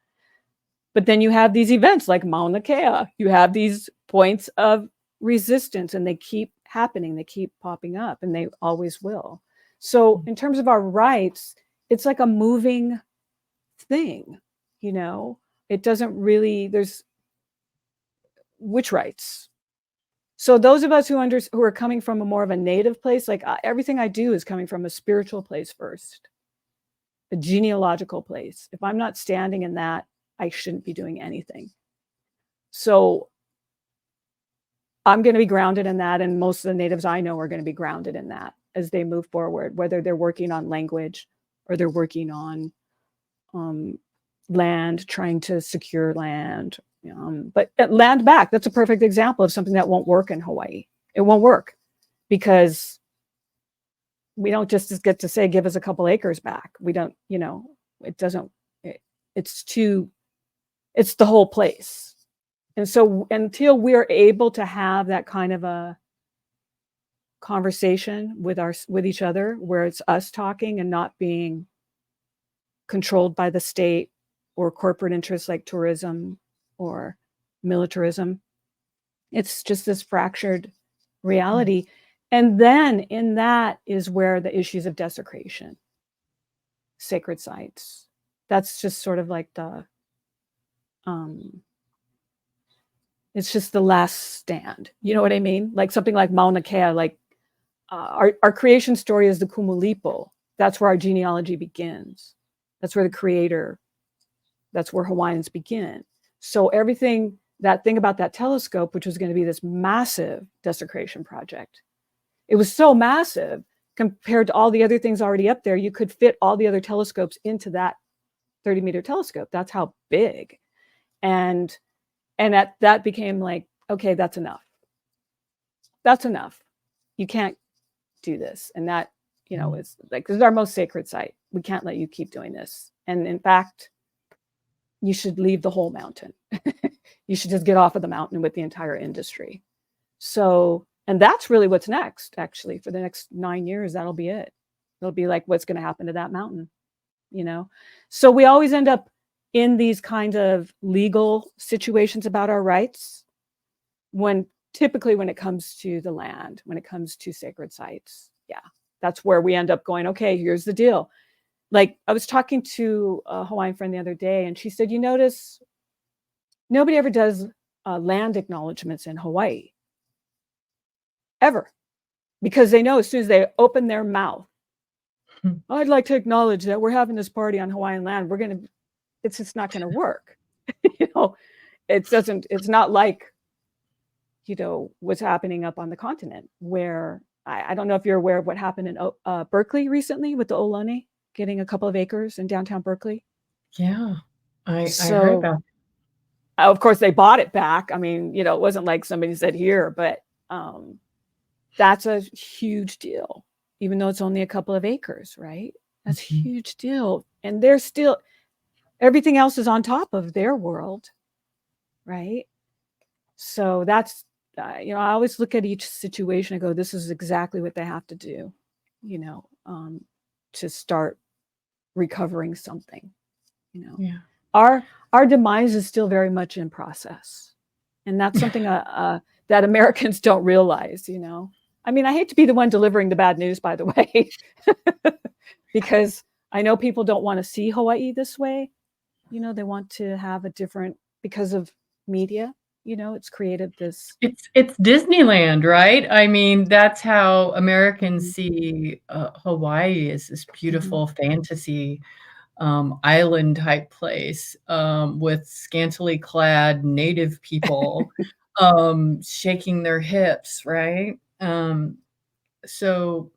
But then you have these events like Mauna Kea. You have these points of resistance and they keep happening. They keep popping up and they always will. So in terms of our rights, it's like a moving thing, It doesn't really, there's which rights? So those of us who are coming from a more of a native place, like everything I do is coming from a spiritual place first, a genealogical place. If I'm not standing in that, I shouldn't be doing anything. So I'm going to be grounded in that. And most of the natives I know are going to be grounded in that as they move forward, whether they're working on language or they're working on land, trying to secure land. But land back, that's a perfect example of something that won't work in Hawaii. It won't work because we don't just get to say, give us a couple acres back. We don't, it doesn't, it's the whole place. And so until we're able to have that kind of a conversation with each other, where it's us talking and not being controlled by the state or corporate interests like tourism or militarism, it's just this fractured reality. And then in that is where the issues of desecration, sacred sites, that's just sort of like it's just the last stand. You know what I mean? Like something like Mauna Kea, like our creation story is the Kumulipo. That's where our genealogy begins. That's where the creator, that's where Hawaiians begin. So everything, that thing about that telescope, which was going to be this massive desecration project, it was so massive compared to all the other things already up there. You could fit all the other telescopes into that 30-meter telescope. That's how big. And that became like, okay, that's enough. That's enough. You can't do this. And that, is like, this is our most sacred site. We can't let you keep doing this. And in fact, you should leave the whole mountain. You should just get off of the mountain with the entire industry. So, and that's really what's next, actually, for the next 9 years. That'll be it. It'll be like, what's going to happen to that mountain, So we always end up in these kind of legal situations about our rights, typically when it comes to the land, when it comes to sacred sites. Yeah, that's where we end up going, okay, here's the deal. Like, I was talking to a Hawaiian friend the other day, and she said, you notice nobody ever does land acknowledgements in Hawaii, ever, because they know as soon as they open their mouth, I'd like to acknowledge that we're having this party on Hawaiian land. It's just not going to work. It's not like, what's happening up on the continent, where I don't know if you're aware of what happened in Berkeley recently with the Ohlone getting a couple of acres in downtown Berkeley. Yeah, I heard about it. Of course, they bought it back. I mean, it wasn't like somebody said here, but that's a huge deal, even though it's only a couple of acres, right? That's a huge deal. And they're still, everything else is on top of their world, right? So that's, I always look at each situation and go, this is exactly what they have to do, to start recovering something, Yeah. Our demise is still very much in process. And that's something that Americans don't realize, I mean, I hate to be the one delivering the bad news, by the way, because I know people don't want to see Hawaii this way. They want to have a different, because of media, it's created this. It's Disneyland, right? I mean, that's how Americans see Hawaii, as this beautiful fantasy island type place with scantily clad native people shaking their hips, right? So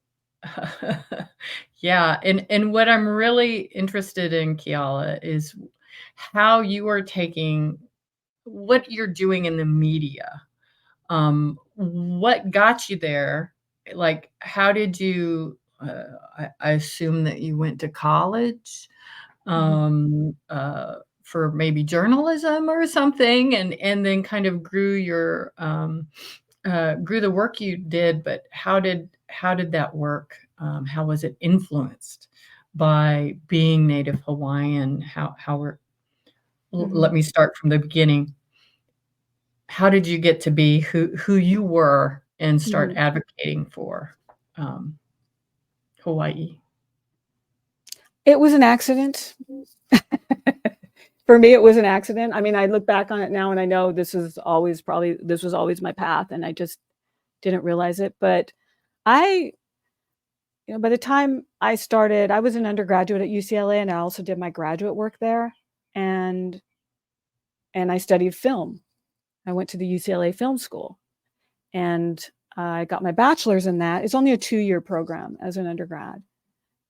yeah, and what I'm really interested in, Keala, is how you are taking what you're doing in the media. What got you there? Like, how did you, I assume that you went to college for maybe journalism or something, and then kind of grew the work you did. But how did that work? How was it influenced by being Native Hawaiian? Let me start from the beginning. How did you get to be who you were and start advocating for Hawaii? It was an accident. For me, it was an accident. I mean, I look back on it now and I know this was always my path, and I just didn't realize it. But by the time I started, I was an undergraduate at UCLA, and I also did my graduate work there. And I studied film. I went to the UCLA Film School, and I got my bachelor's in that. It's only a 2-year program as an undergrad.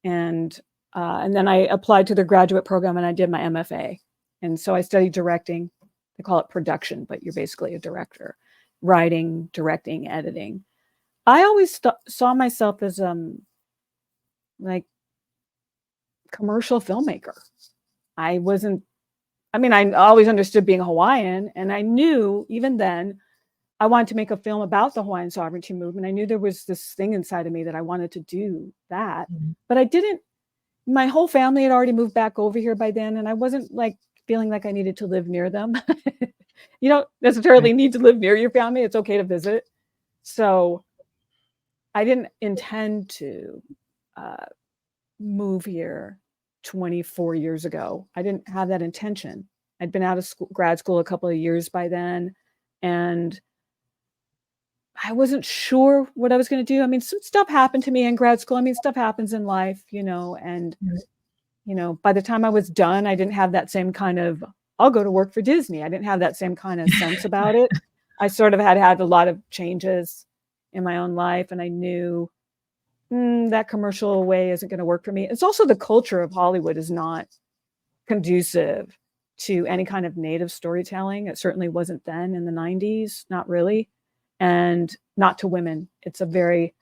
And then I applied to the graduate program and I did my MFA. And so I studied directing. They call it production, but you're basically a director, writing, directing, editing. I always saw myself as like commercial filmmaker. I always understood being Hawaiian, and I knew even then I wanted to make a film about the Hawaiian sovereignty movement. I knew there was this thing inside of me that I wanted to do that, but I didn't. My whole family had already moved back over here by then, and I wasn't like feeling like I needed to live near them. You don't necessarily need to live near your family. It's okay to visit. So I didn't intend to move here 24 years ago. I didn't have that intention. I'd been out of grad school a couple of years by then, and I wasn't sure what I was going to do. I mean, some stuff happened to me in grad school. I mean, stuff happens in life, and, by the time I was done, I didn't have that same kind of, I'll go to work for Disney. I didn't have that same kind of sense about it. I sort of had a lot of changes in my own life, and I knew that commercial way isn't going to work for me. It's also the culture of Hollywood is not conducive to any kind of native storytelling. It certainly wasn't then in the 90s, not really. And not to women. It's a very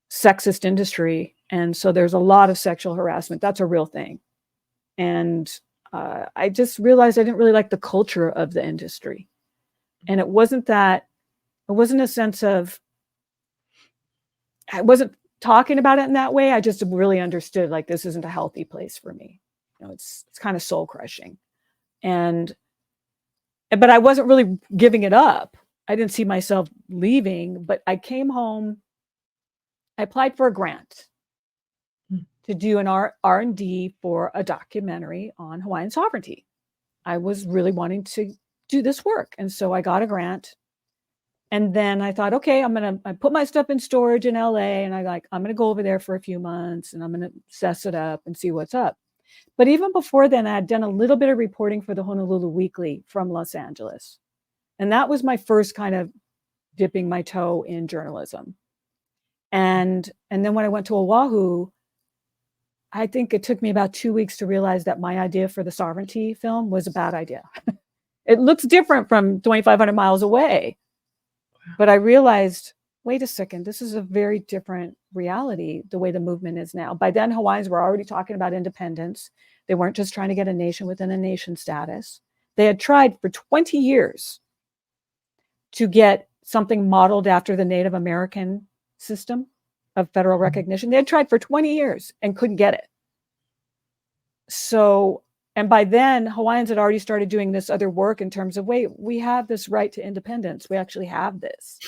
sexist industry. And so there's a lot of sexual harassment. That's a real thing. And I just realized I didn't really like the culture of the industry. And it wasn't a sense of, I wasn't talking about it in that way. I just really understood like this isn't a healthy place for me. It's kind of soul crushing. But I wasn't really giving it up. I didn't see myself leaving, but I came home. I applied for a grant to do an R&D for a documentary on Hawaiian sovereignty. I was really wanting to do this work. And so I got a grant. And then I thought, okay, I put my stuff in storage in LA, and I'm going to go over there for a few months, and I'm going to assess it up and see what's up. But even before then, I had done a little bit of reporting for the Honolulu Weekly from Los Angeles. And that was my first kind of dipping my toe in journalism. And then when I went to Oahu, I think it took me about 2 weeks to realize that my idea for the sovereignty film was a bad idea. It looks different from 2,500 miles away. But I realized, wait a second, this is a very different reality, the way the movement is now. By then, Hawaiians were already talking about independence. They weren't just trying to get a nation within a nation status. They had tried for 20 years to get something modeled after the Native American system of federal recognition. They had tried for 20 years and couldn't get it. So, and by then, Hawaiians had already started doing this other work in terms of, wait, we have this right to independence. We actually have this.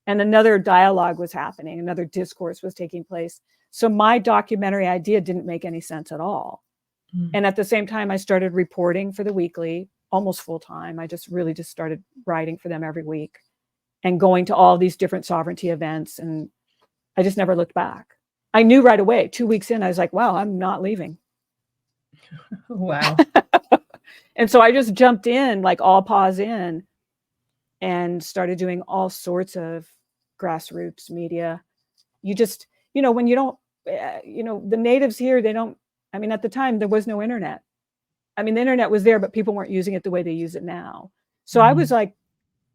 And another dialogue was happening. Another discourse was taking place. So my documentary idea didn't make any sense at all. And at the same time, I started reporting for the Weekly, almost full time. I just started writing for them every week and going to all these different sovereignty events. And I just never looked back. I knew right away, 2 weeks in, I was like, wow, I'm not leaving. Wow. And so I just jumped in, like all paws in, and started doing all sorts of grassroots media. You just, when you don't, the natives here, they don't, I mean, at the time, there was no internet. I mean, the internet was there, but people weren't using it the way they use it now. So I was like,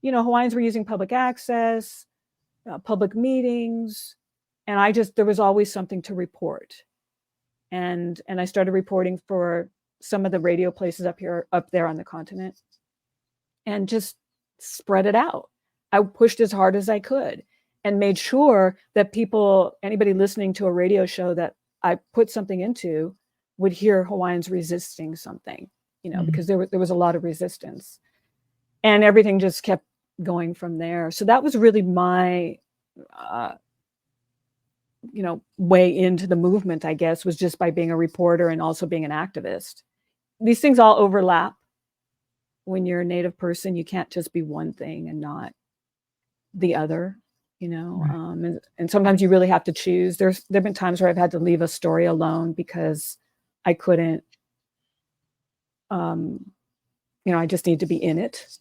Hawaiians were using public access, public meetings, and there was always something to report. And I started reporting for some of the radio places up there on the continent, and just spread it out. I pushed as hard as I could and made sure that anybody listening to a radio show that I put something into would hear Hawaiians resisting something, because there was a lot of resistance, and everything just kept going from there. So that was really my, way into the movement, I guess, was just by being a reporter and also being an activist. These things all overlap. When you're a Native person, you can't just be one thing and not the other, right. And sometimes you really have to choose. There've been times where I've had to leave a story alone because I couldn't, I just need to be in it.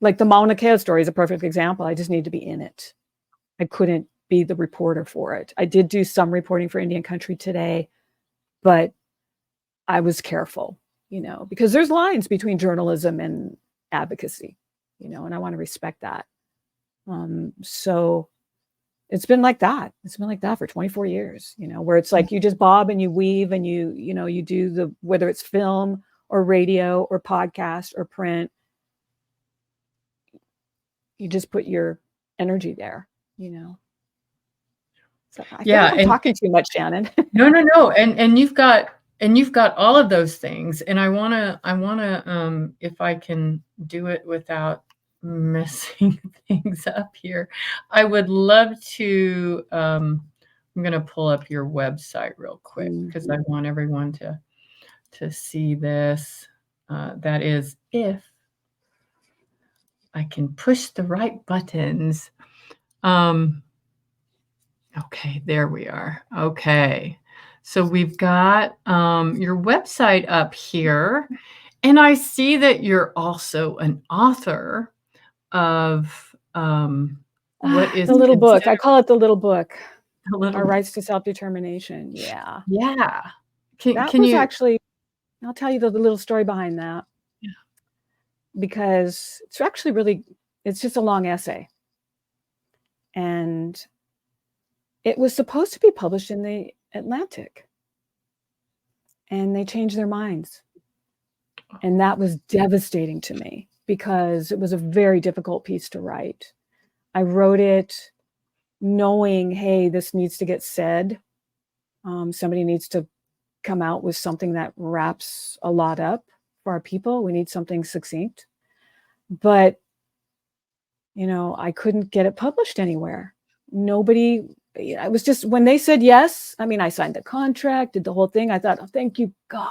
Like the Mauna Kea story is a perfect example. I just need to be in it. I couldn't be the reporter for it. I did do some reporting for Indian Country Today, but I was careful, because there's lines between journalism and advocacy, and I want to respect that. So it's been like that. It's been like that for 24 years, you know, where it's like you just bob and you weave and you do the, whether it's film or radio or podcast or print, you just put your energy there, you know. So I feel like I'm talking too much, Shannon. No. And you've got all of those things. And I wanna if I can do it without messing things up here, I would love to I'm gonna pull up your website real quick because I want everyone to see this. That is, if I can push the right buttons. Okay, there we are. Okay. So we've got your website up here, and I see that you're also an author of what is the little book. I call it the little book. Our Rights to Self-Determination. Yeah. Yeah. That was actually, I'll tell you the little story behind that. Yeah. Because it's actually really, it's just a long essay. And it was supposed to be published in the Atlantic. And they changed their minds. And that was devastating to me because it was a very difficult piece to write. I wrote it knowing, hey, this needs to get said. Somebody needs to come out with something that wraps a lot up for our people. We need something succinct. But, you know, I couldn't get it published anywhere. Nobody, I was just, when they said yes, I mean, I signed the contract, did the whole thing. I thought, oh, thank you, God.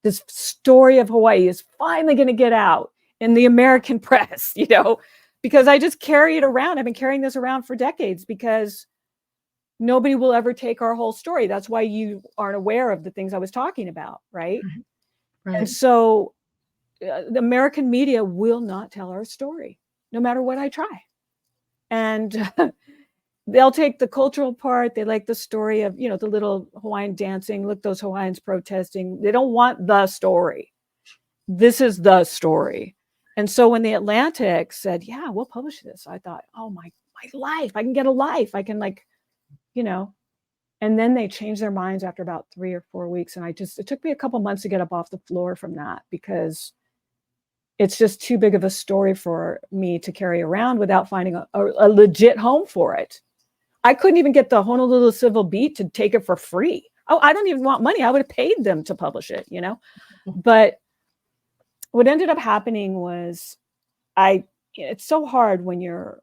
This story of Hawaii is finally going to get out in the American press, you know, because I just carry it around. I've been carrying this around for decades because nobody will ever take our whole story. That's why you aren't aware of the things I was talking about, right? Right. And so the American media will not tell our story, no matter what I try. And they'll take the cultural part. They like the story of, you know, the little Hawaiian dancing. Look, those Hawaiians protesting. They don't want the story. This is the story. And so when the Atlantic said, yeah, we'll publish this, I thought, oh, my life, I can get a life. I can, like, you know, and then they changed their minds after about 3 or 4 weeks. And it took me a couple months to get up off the floor from that because it's just too big of a story for me to carry around without finding a legit home for it. I couldn't even get the Honolulu Civil Beat to take it for free. Oh, I don't even want money. I would have paid them to publish it, you know? But what ended up happening was it's so hard when you're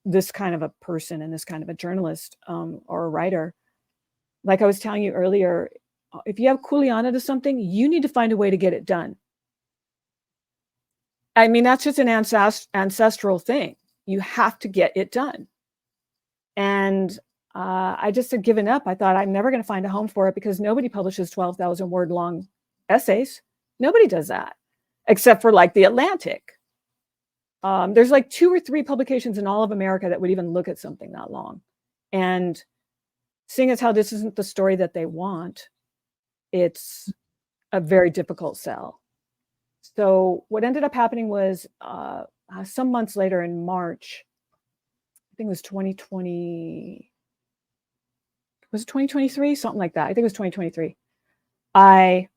this kind of a person and this kind of a journalist or a writer. Like I was telling you earlier, if you have kuleana to something, you need to find a way to get it done. I mean, that's just an ancestral thing. You have to get it done. And I just had given up. I thought I'm never going to find a home for it because nobody publishes 12,000 word long essays. Nobody does that, except for like the Atlantic. There's like 2 or 3 publications in all of America that would even look at something that long. And seeing as how this isn't the story that they want, it's a very difficult sell. So what ended up happening was some months later in March, I think it was 2020, was it 2023? Something like that. I think it was 2023. I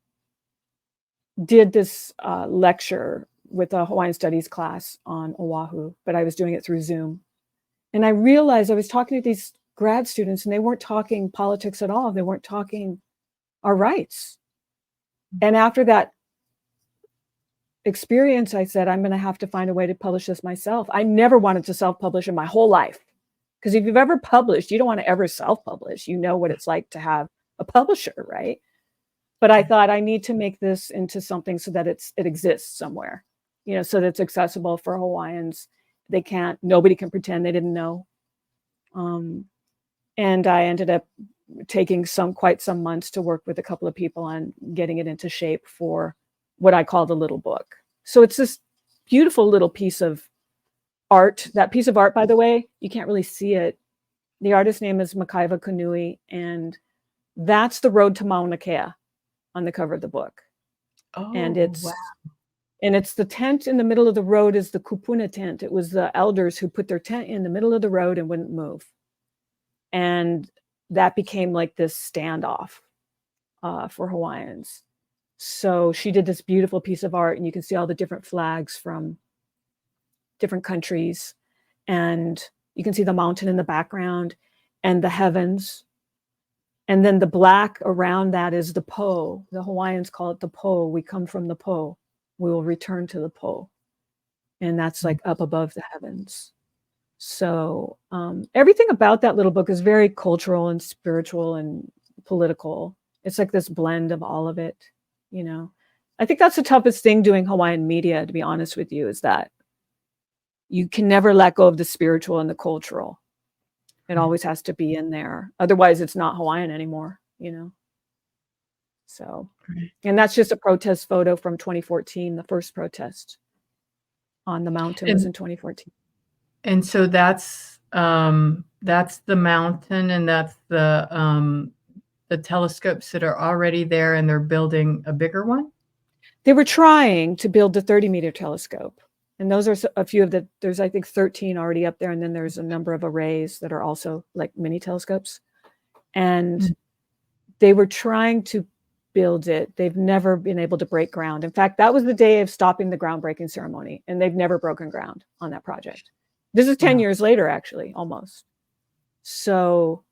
did this lecture with a Hawaiian Studies class on Oahu, but I was doing it through Zoom. And I realized I was talking to these grad students and they weren't talking politics at all. They weren't talking our rights. And after that experience, I said, I'm going to have to find a way to publish this myself. I never wanted to self-publish in my whole life. Because if you've ever published, you don't want to ever self-publish. You know what it's like to have a publisher, right? But I thought I need to make this into something so that it exists somewhere, you know, so that it's accessible for Hawaiians. Nobody can pretend they didn't know. And I ended up taking quite some months to work with a couple of people on getting it into shape for what I call the little book. So it's this beautiful little piece of art. That piece of art, by the way, you can't really see it. The artist's name is Makaiva Kanui, and that's the road to Mauna Kea on the cover of the book. Oh, and it's the tent in the middle of the road is the kupuna tent. It was the elders who put their tent in the middle of the road and wouldn't move. And that became like this standoff for Hawaiians. So she did this beautiful piece of art, and you can see all the different flags from different countries. And you can see the mountain in the background and the heavens. And then the black around that is the po. The Hawaiians call it the po. We come from the po. We will return to the po. And that's like up above the heavens. So everything about that little book is very cultural and spiritual and political. It's like this blend of all of it, you know. I think that's the toughest thing doing Hawaiian media, to be honest with you, is that you can never let go of the spiritual and the cultural. It always has to be in there. Otherwise, it's not Hawaiian anymore, you know. So, and that's just a protest photo from 2014. The first protest on the mountain was in 2014. And so that's the mountain, and that's the telescopes that are already there, and they're building a bigger one. They were trying to build the 30-meter telescope. And those are a few of there's, I think, 13 already up there. And then there's a number of arrays that are also like mini telescopes. And they were trying to build it. They've never been able to break ground. In fact, that was the day of stopping the groundbreaking ceremony. And they've never broken ground on that project. This is 10 years later, actually, almost. So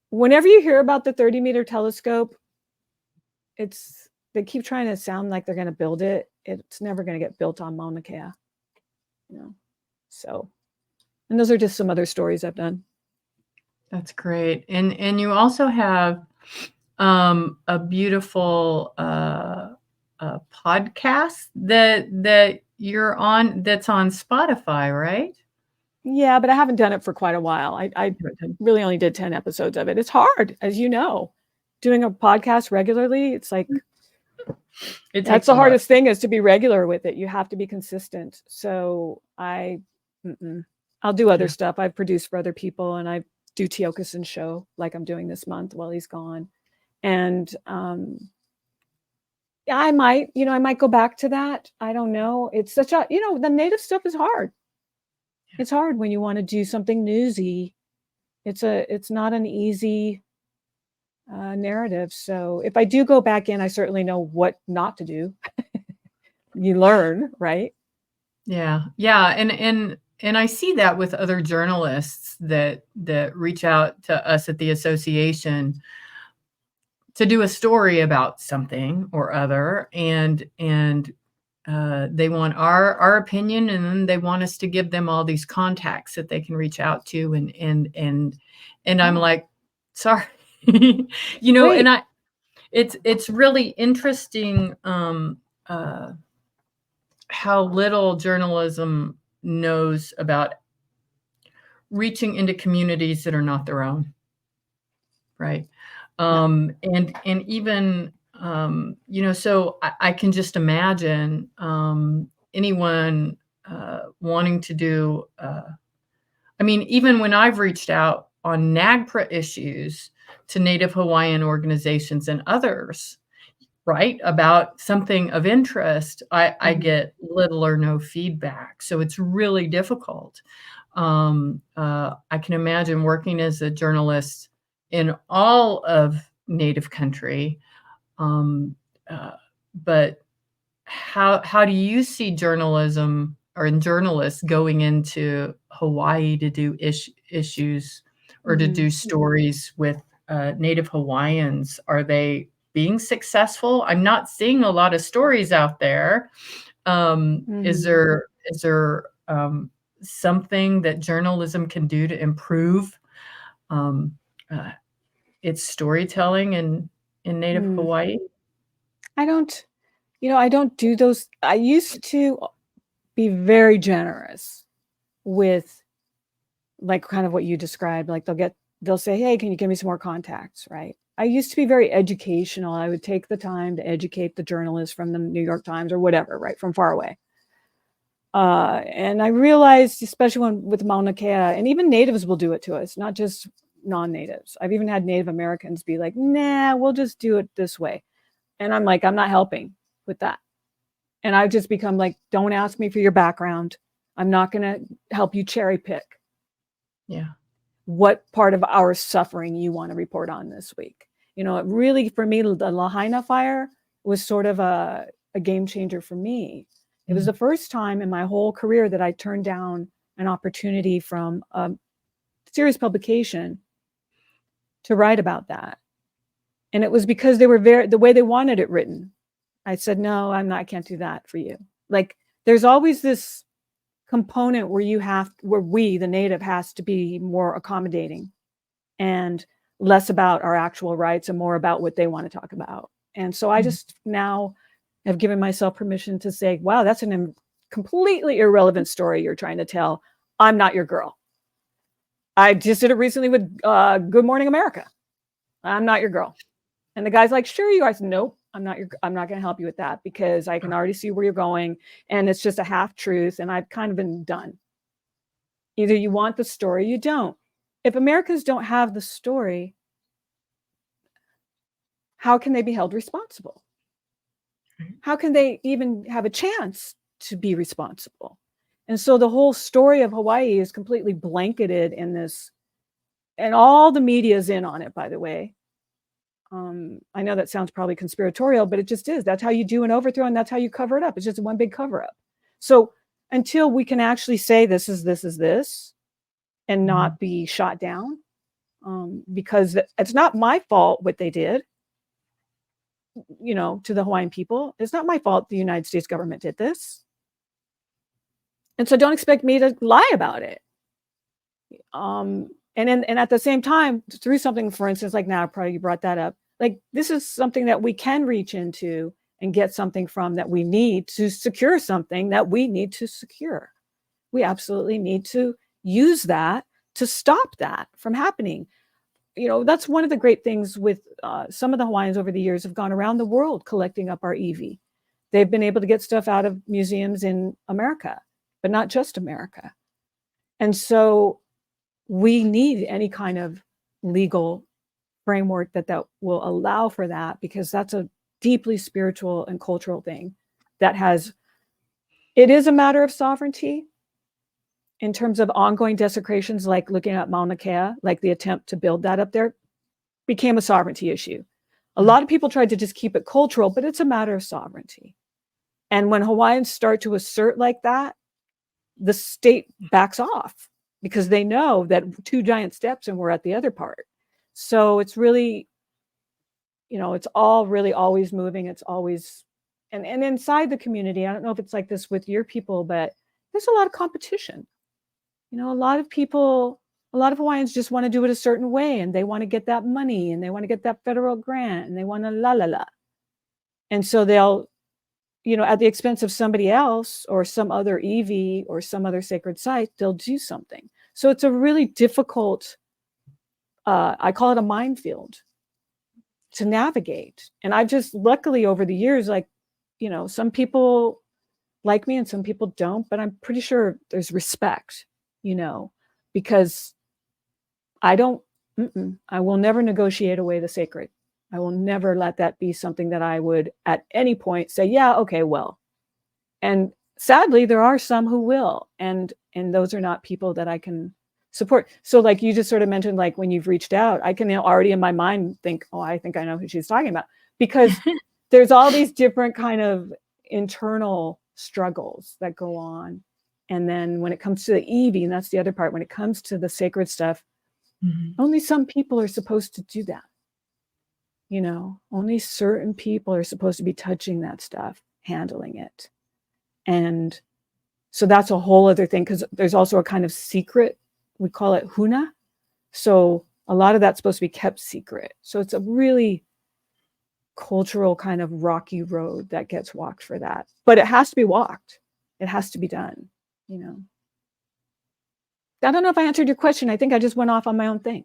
whenever you hear about the 30-meter telescope, they keep trying to sound like they're going to build it. It's never going to get built on Mauna Kea, you know. So, and those are just some other stories I've done. That's great. And you also have a beautiful podcast that you're on, that's on Spotify, right? Yeah, but I haven't done it for quite a while. I really only did 10 episodes of it. It's hard, as you know, doing a podcast regularly. It's like, that's the hardest thing, is to be regular with it. You have to be consistent. So I'll do other stuff. I've produced for other people, and I do Tiokasin's show like I'm doing this month while he's gone. And I might go back to that. I don't know. It's such a, the native stuff is hard. It's hard when you want to do something newsy. It's not an easy narrative. So if I do go back in, I certainly know what not to do. You learn, right? Yeah. And I see that with other journalists that reach out to us at the association to do a story about something or other, and they want our opinion, and then they want us to give them all these contacts that they can reach out to, and I'm like, sorry, Wait. and it's really interesting how little journalism knows about reaching into communities that are not their own, right? And even so I can just imagine anyone wanting to do. I mean, even when I've reached out on NAGPRA issues to Native Hawaiian organizations and others, right, about something of interest, I get little or no feedback. So it's really difficult. I can imagine working as a journalist in all of Native country. But how do you see journalism or journalists going into Hawaii to do issues or to do stories with Native Hawaiians? Are they being successful? I'm not seeing a lot of stories out there. Is there something that journalism can do to improve its storytelling in Native Hawaii? I don't do those. I used to be very generous with, like, kind of what you described. Like, they'll say, hey, can you give me some more contacts, right? I used to be very educational. I would take the time to educate the journalists from the New York Times or whatever, right, from far away. And I realized, especially with Mauna Kea, and even natives will do it to us, not just non-natives. I've even had Native Americans be like, nah, we'll just do it this way. And I'm like, I'm not helping with that. And I've just become like, don't ask me for your background. I'm not going to help you cherry pick. Yeah. what part of our suffering you want to report on this week. You know, it really, for me, the Lahaina fire was sort of a game changer for me. It was the first time in my whole career that I turned down an opportunity from a serious publication to write about that. And it was because they were the way they wanted it written. I said, no, I can't do that for you. Like, there's always this component where we, the native, has to be more accommodating and less about our actual rights and more about what they want to talk about. And so I just now have given myself permission to say, wow, that's a completely irrelevant story you're trying to tell. I'm not your girl. I just did it recently with Good Morning America. I'm not your girl. And the guy's like, sure you are. I said, nope, I'm not going to help you with that because I can already see where you're going. And it's just a half truth. And I've kind of been done. Either you want the story, you don't. If Americans don't have the story, how can they be held responsible? How can they even have a chance to be responsible? And so the whole story of Hawaii is completely blanketed in this, and all the media is in on it, by the way. I know that sounds probably conspiratorial, but it just is. That's how you do an overthrow, and that's how you cover it up. It's just one big cover up. So until we can actually say this is this, and not be shot down, because it's not my fault what they did, you know, to the Hawaiian people. It's not my fault the United States government did this. And so don't expect me to lie about it. And at the same time, through something, for instance, like now, probably you brought that up, like this is something that we can reach into and get something from that we need to secure something that we need to secure. We absolutely need to use that to stop that from happening. You know, that's one of the great things with some of the Hawaiians over the years have gone around the world collecting up our EV. They've been able to get stuff out of museums in America, but not just America. And so we need any kind of legal framework that will allow for that, because that's a deeply spiritual and cultural thing it is a matter of sovereignty in terms of ongoing desecrations, like looking at Mauna Kea, like the attempt to build that up there became a sovereignty issue. A lot of people tried to just keep it cultural, but it's a matter of sovereignty. And when Hawaiians start to assert like that, the state backs off because they know that 2 giant steps and we're at the other part. So it's really, you know, it's all really always moving. It's always, and inside the community, I don't know if it's like this with your people, but there's a lot of competition. You know, a lot of Hawaiians just want to do it a certain way, and they want to get that money, and they want to get that federal grant, and they want to la la la. And so they'll, you know, at the expense of somebody else or some other EV or some other sacred site, they'll do something. So it's a really difficult, I call it a minefield to navigate. And I've just luckily over the years, like, you know, some people like me and some people don't, but I'm pretty sure there's respect, you know, because I will never negotiate away the sacred. I will never let that be something that I would at any point say, yeah, okay, well. And sadly, there are some who will, and those are not people that I can support. So like you just sort of mentioned, like when you've reached out, I can already in my mind think, oh, I think I know who she's talking about, because there's all these different kind of internal struggles that go on. And then when it comes to the EV, and that's the other part, when it comes to the sacred stuff, only some people are supposed to do that. You know, only certain people are supposed to be touching that stuff, handling it. And so that's a whole other thing, because there's also a kind of secret, we call it huna. So a lot of that's supposed to be kept secret. So it's a really cultural kind of rocky road that gets walked for that. But it has to be walked. It has to be done, you know. I don't know if I answered your question. I think I just went off on my own thing.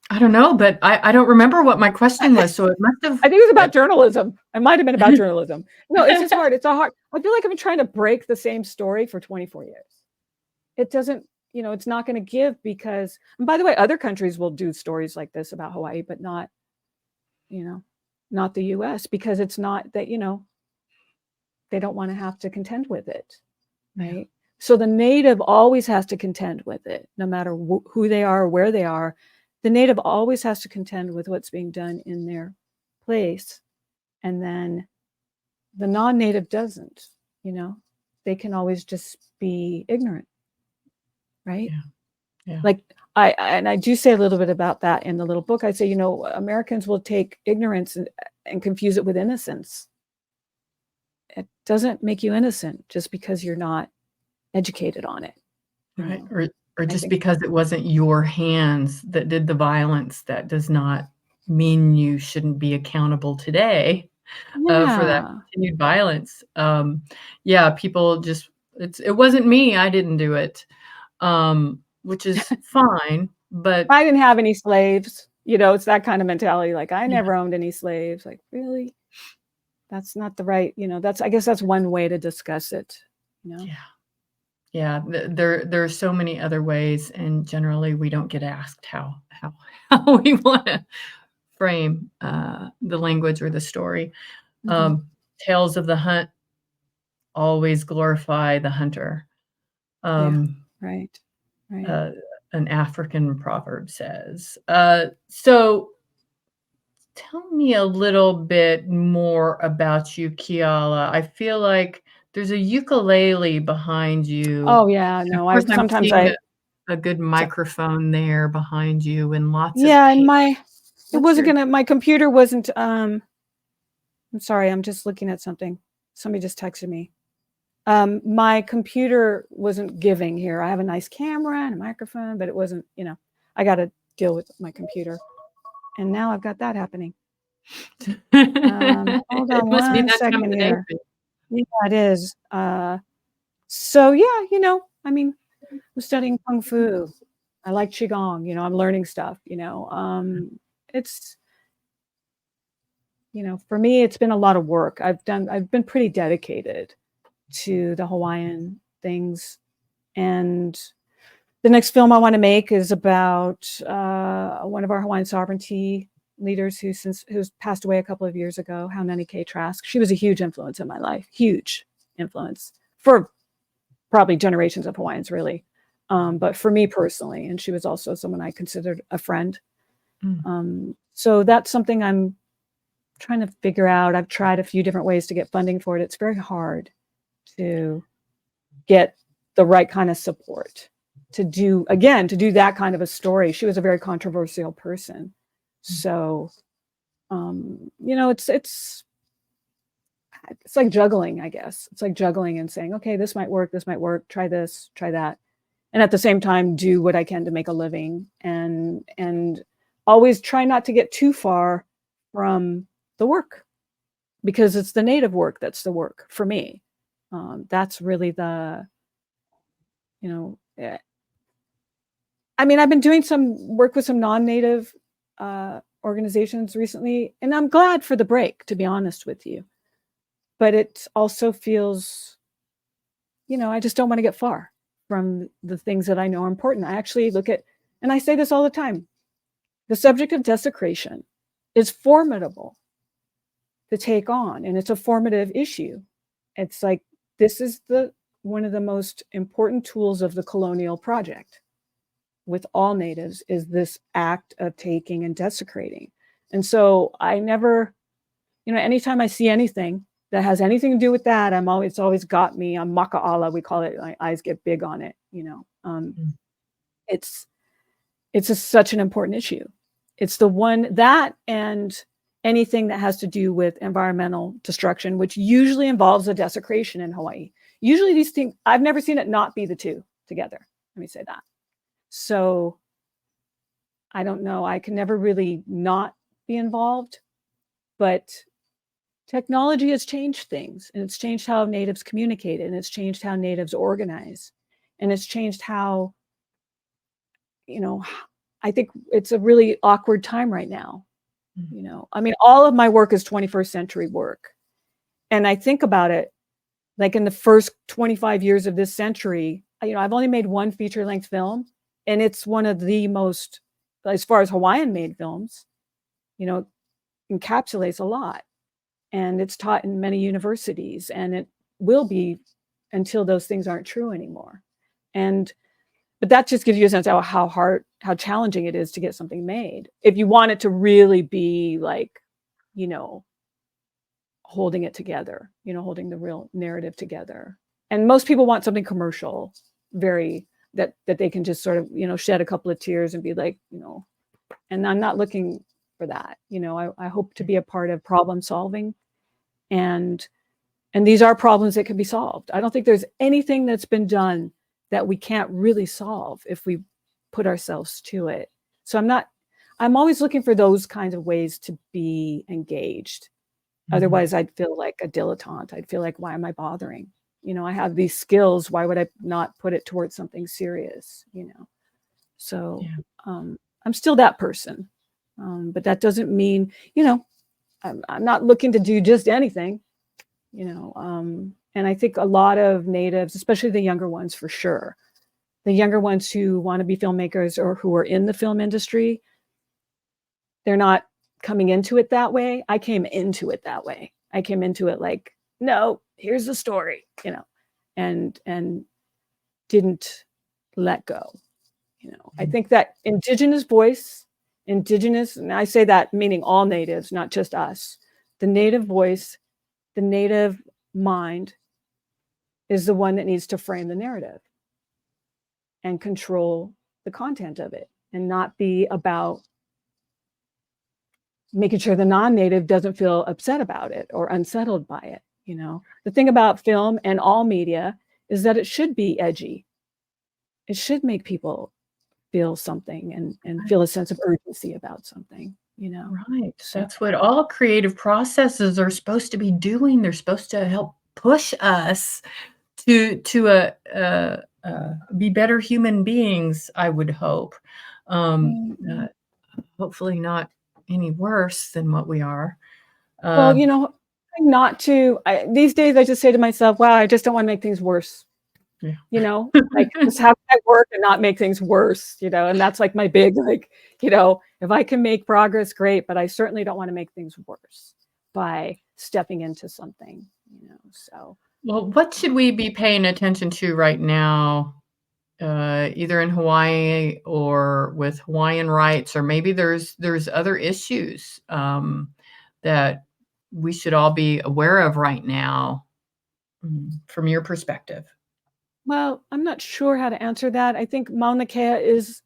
I don't know, but I don't remember what my question was, so it must have. I think it was about journalism. It might have been about journalism. No, it's just hard. It's a hard. I feel like I've been trying to break the same story for 24 years. It doesn't, you know, it's not going to give, because, and by the way, other countries will do stories like this about Hawaii, but not, you know, not the US, because it's not that, you know, they don't want to have to contend with it. Right. So the native always has to contend with it, no matter who they are or where they are. The native always has to contend with what's being done in their place. And then the non-native doesn't, they can always just be ignorant, right? Yeah. Yeah. Like I do say a little bit about that in the little book. I say, Americans will take ignorance and confuse it with innocence. It doesn't make you innocent just because you're not educated on it. Right. Or just think because it wasn't your hands that did the violence, that does not mean you shouldn't be accountable today for that Yeah. continued violence. Yeah, people just it wasn't me, I didn't do it, which is fine, but I didn't have any slaves. It's that kind of mentality. Like, I yeah, never owned any slaves. Like, really? That's not the right, I guess that's one way to discuss it, yeah. Yeah, there are so many other ways, and generally we don't get asked how we wanna frame, the language or the story. Mhm. Tales of the hunt always glorify the hunter. Yeah. Um, Right. Right. uh, an African proverb says. So tell me a little bit more about you, Keala. I feel like there's a ukulele behind you. Oh, yeah. And of No, course, I I'm sometimes seeing I a good so microphone there behind you and lots of yeah, and paint. it What's wasn't your gonna my computer wasn't, I'm sorry, I'm just looking at something. Somebody just texted me. My computer wasn't giving here. I have a nice camera and a microphone, but it wasn't, I gotta deal with my computer. And now I've got that happening. Hold It on must be one that time of second the day here. for you. Yeah, it is. So yeah, I mean, I'm studying Kung Fu. I like Qigong, I'm learning stuff, it's, for me, it's been a lot of work. I've been pretty dedicated to the Hawaiian things. And the next film I want to make is about one of our Hawaiian sovereignty leaders who's passed away a couple of years ago, Haunani K. Trask. She was a huge influence in my life, huge influence for probably generations of Hawaiians, really. But for me personally, and she was also someone I considered a friend. So that's something I'm trying to figure out. I've tried a few different ways to get funding for it. It's very hard to get the right kind of support to do that kind of a story. She was a very controversial person. So, it's like juggling, I guess. It's like juggling and saying, okay, this might work, try this, try that. And at the same time, do what I can to make a living and always try not to get too far from the work, because it's the native work that's the work for me. That's really the, I mean, I've been doing some work with some non-native organizations recently, and I'm glad for the break, to be honest with you. But it also feels, I just don't want to get far from the things that I know are important. I actually look at, and I say this all the time, the subject of desecration is formidable to take on, and it's a formative issue. It's like, this is one of the most important tools of the colonial project with all natives, is this act of taking and desecrating. And so I never, anytime I see anything that has anything to do with that, it's always got me. I'm maka'ala, we call it. My eyes get big on it. It's such an important issue. It's the one that, and anything that has to do with environmental destruction, which usually involves a desecration in Hawaii. Usually these things, I've never seen it not be the two together. Let me say that. So I don't know. I can never really not be involved, but technology has changed things, and it's changed how natives communicate, and it's changed how natives organize, and it's changed how, I think it's a really awkward time right now. I mean, all of my work is 21st century work. And I think about it, like in the first 25 years of this century, I've only made one feature length film, and it's one of the most, as far as Hawaiian made films, encapsulates a lot, and it's taught in many universities, and it will be until those things aren't true anymore. But that just gives you a sense of how challenging it is to get something made. If you want it to really be like, you know, holding it together, you know, holding the real narrative together. And most people want something commercial, very, that they can just sort of, you know, shed a couple of tears and be like, you know, and I'm not looking for that. You know, I hope to be a part of problem solving, and these are problems that can be solved. I don't think there's anything that's been done that we can't really solve if we put ourselves to it. So I'm always looking for those kinds of ways to be engaged. Otherwise, I'd feel like a dilettante. I'd feel like, why am I bothering? You know, I have these skills. Why would I not put it towards something serious? You know, so I'm still that person. But that doesn't mean, you know, I'm not looking to do just anything, you know. And I think a lot of natives, especially the younger ones for sure, the younger ones who want to be filmmakers or who are in the film industry, they're not coming into it that way. I came into it that way. I came into it like, no, here's the story, you know, and didn't let go. You know, I think that Indigenous voice, Indigenous, and I say that meaning all natives, not just us, the native voice, the native mind is the one that needs to frame the narrative and control the content of it, and not be about making sure the non-native doesn't feel upset about it or unsettled by it. You know, the thing about film and all media is that it should be edgy. It should make people feel something and feel a sense of urgency about something, you know. Right. So that's what all creative processes are supposed to be doing. They're supposed to help push us to be better human beings, I would hope. Hopefully not any worse than what we are. Well, you know, not to, these days I just say to myself, wow, I just don't want to make things worse. Yeah. You know, like just have that work and not make things worse, you know. And that's like my big, like, you know, if I can make progress, great, but I certainly don't want to make things worse by stepping into something, you know. So, well, what should we be paying attention to right now, either in Hawaii or with Hawaiian rights, or maybe there's other issues that we should all be aware of right now, from your perspective? well, I'm not sure how to answer that. I think Mauna Kea is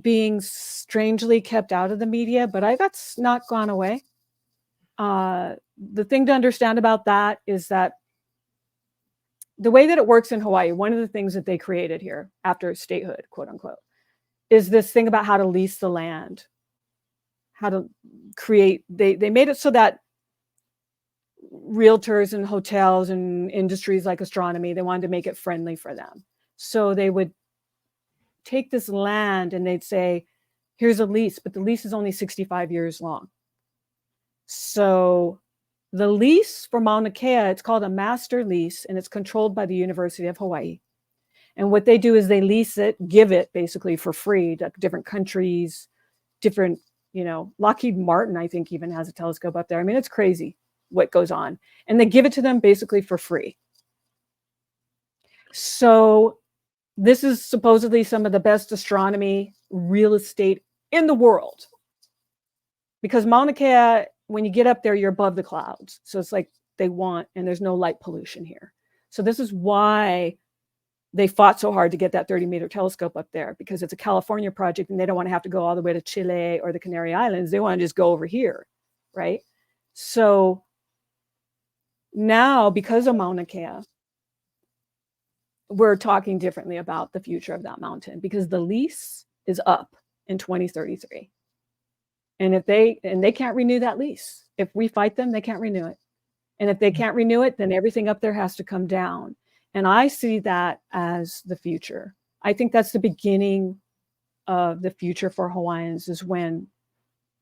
being strangely kept out of the media, but that's not gone away. The thing to understand about that is that the way that it works in Hawaii, one of the things that they created here after statehood, quote unquote, is this thing about how to lease the land, how to create, they made it so that realtors and hotels and industries like astronomy, they wanted to make it friendly for them. So they would take this land and they'd say, here's a lease, but the lease is only 65 years long. So the lease for Mauna Kea, it's called a master lease, and it's controlled by the University of Hawaii. And what they do is they lease it, give it basically for free to different countries, different, you know, Lockheed Martin, I think, even has a telescope up there. I mean, it's crazy what goes on. And they give it to them basically for free. So this is supposedly some of the best astronomy real estate in the world. Because Mauna Kea, when you get up there, you're above the clouds. So it's like they want, and there's no light pollution here. So this is why they fought so hard to get that 30-meter telescope up there, because it's a California project and they don't want to have to go all the way to Chile or the Canary Islands. They want to just go over here, right? So now, because of Mauna Kea, we're talking differently about the future of that mountain, because the lease is up in 2033. And if they can't renew that lease. If we fight them, they can't renew it. And if they can't renew it, then everything up there has to come down. And I see that as the future. I think that's the beginning of the future for Hawaiians, is when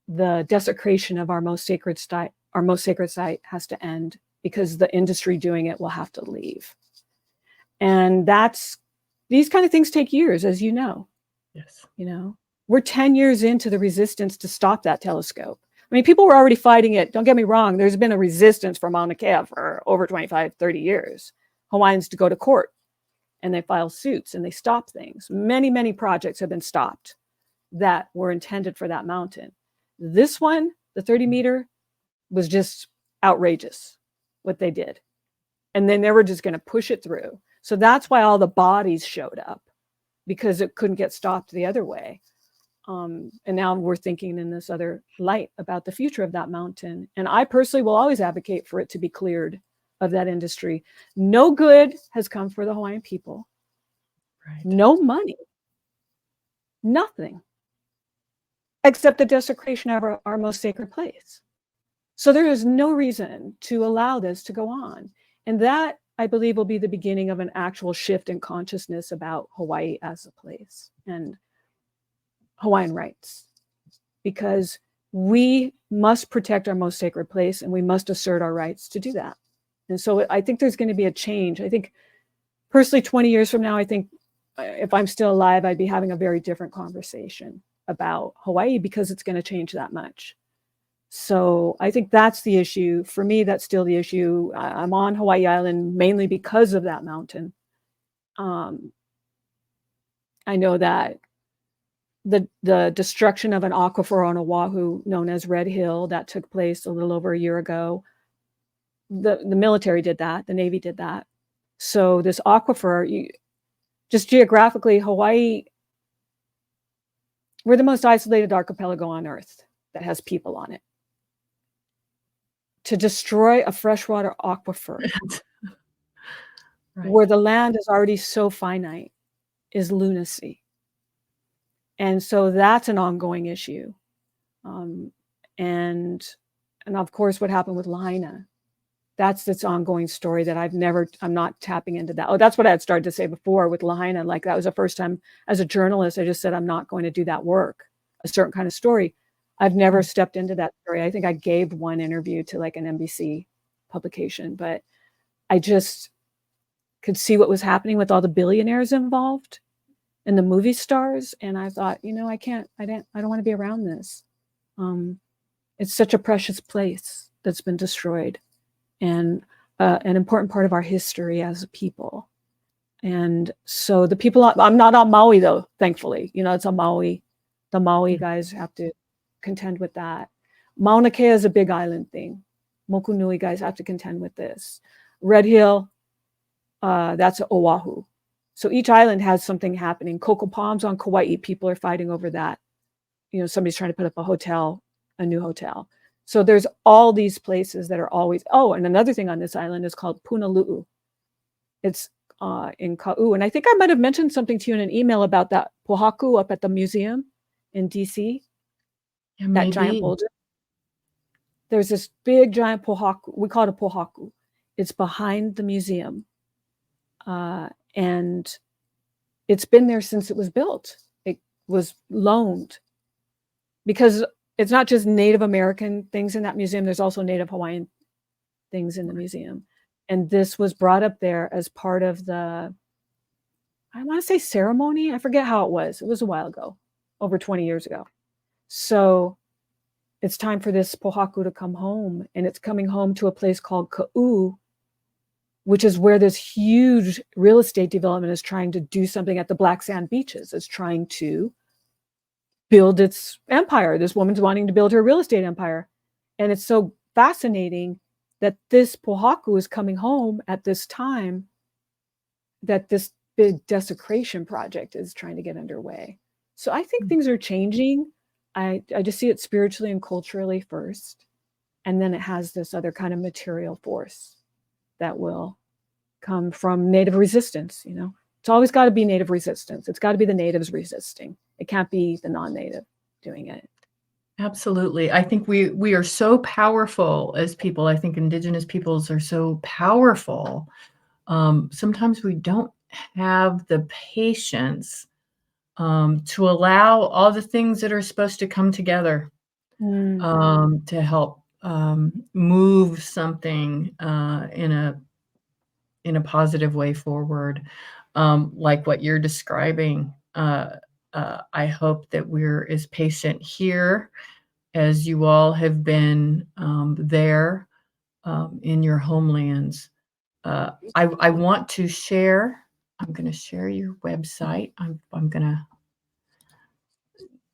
the desecration of our most sacred site has to end, because the industry doing it will have to leave. And these kind of things take years, as you know. Yes. You know, we're 10 years into the resistance to stop that telescope. I mean, people were already fighting it. Don't get me wrong. There's been a resistance for Mauna Kea for over 25, 30 years. Hawaiians to go to court, and they file suits and they stop things. Many, many projects have been stopped that were intended for that mountain. This one, the 30-meter, was just outrageous what they did. And then they were just going to push it through. So that's why all the bodies showed up, because it couldn't get stopped the other way. And now we're thinking in this other light about the future of that mountain. And I personally will always advocate for it to be cleared of that industry. No good has come for the Hawaiian people. Right. No money. Nothing. Except the desecration of our most sacred place. So there is no reason to allow this to go on. And that, I believe, will be the beginning of an actual shift in consciousness about Hawaii as a place and Hawaiian rights. Because we must protect our most sacred place, and we must assert our rights to do that. And so I think there's going to be a change. I think personally, 20 years from now, I think if I'm still alive, I'd be having a very different conversation about Hawaii, because it's going to change that much. So I think that's the issue. For me, that's still the issue. I'm on Hawaii Island mainly because of that mountain. I know that the destruction of an aquifer on Oahu known as Red Hill, that took place a little over a year ago. The military did that. The Navy did that. So this aquifer, just geographically, Hawaii, we're the most isolated archipelago on Earth that has people on it. To destroy a freshwater aquifer Right. where the land is already so finite is lunacy. And so that's an ongoing issue. And of course, what happened with Lahaina, that's this ongoing story that I'm not tapping into that. Oh, that's what I had started to say before with Lahaina. Like, that was the first time as a journalist, I just said, I'm not going to do that work, a certain kind of story. I've never stepped into that story. I think I gave one interview to like an NBC publication, but I just could see what was happening with all the billionaires involved and the movie stars. And I thought, I don't want to be around this. It's such a precious place that's been destroyed, and an important part of our history as a people. And so the people, I'm not on Maui though, thankfully, it's on Maui. The Maui guys have to contend with that. Mauna Kea is a big island thing. Mokunui guys have to contend with this. Red Hill, that's Oahu. So each island has something happening. Cocoa Palms on Kauai, people are fighting over that. Somebody's trying to put up a new hotel. So there's all these places that are always, and another thing on this island is called Punalu'u. It's in Ka'u. And I think I might have mentioned something to you in an email about that pohaku up at the museum in DC. Yeah, that giant boulder. There's this big giant pohaku. We call it a pohaku. It's behind the museum. And it's been there since it was built. It was loaned, because it's not just Native American things in that museum. There's also Native Hawaiian things in the museum. And this was brought up there as part of the, I want to say ceremony. I forget how it was. It was a while ago, over 20 years ago. So it's time for this pohaku to come home, and it's coming home to a place called Ka'u, which is where this huge real estate development is trying to do something at the black sand beaches. It's trying to build its empire. This woman's wanting to build her real estate empire. And it's so fascinating that this pohaku is coming home at this time that this big desecration project is trying to get underway. So I think things are changing. I just see it spiritually and culturally first. And then it has this other kind of material force that will come from Native resistance. It's always got to be Native resistance. It's got to be the natives resisting. It can't be the non-native doing it. Absolutely. I think we are so powerful as people. I think Indigenous peoples are so powerful. Sometimes we don't have the patience to allow all the things that are supposed to come together to help move something in a positive way forward, like what you're describing. I hope that we're as patient here as you all have been there in your homelands. I want to share. I'm going to share your website. I'm going to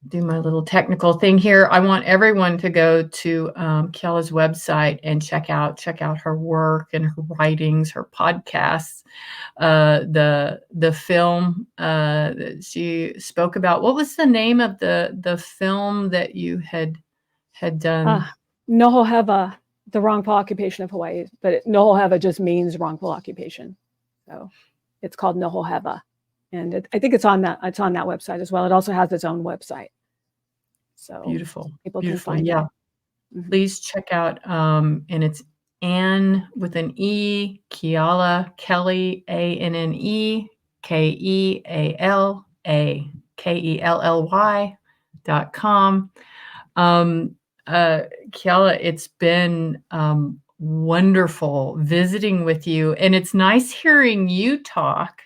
do my little technical thing here. I want everyone to go to Keala's website and check out her work and her writings, her podcasts, the film that she spoke about. What was the name of the film that you had done? Noho Heva, the wrongful occupation of Hawaii, but Noho Heva just means wrongful occupation. So it's called Noho Heva. And I think it's on that website as well. It also has its own website. So Beautiful. people Beautiful. can find Yeah. it. Mm-hmm. Please check out, and it's Anne with an E, Keala, Kelly, ANNE, KEALA, KELLY.com. Keala, it's been wonderful visiting with you, and it's nice hearing you talk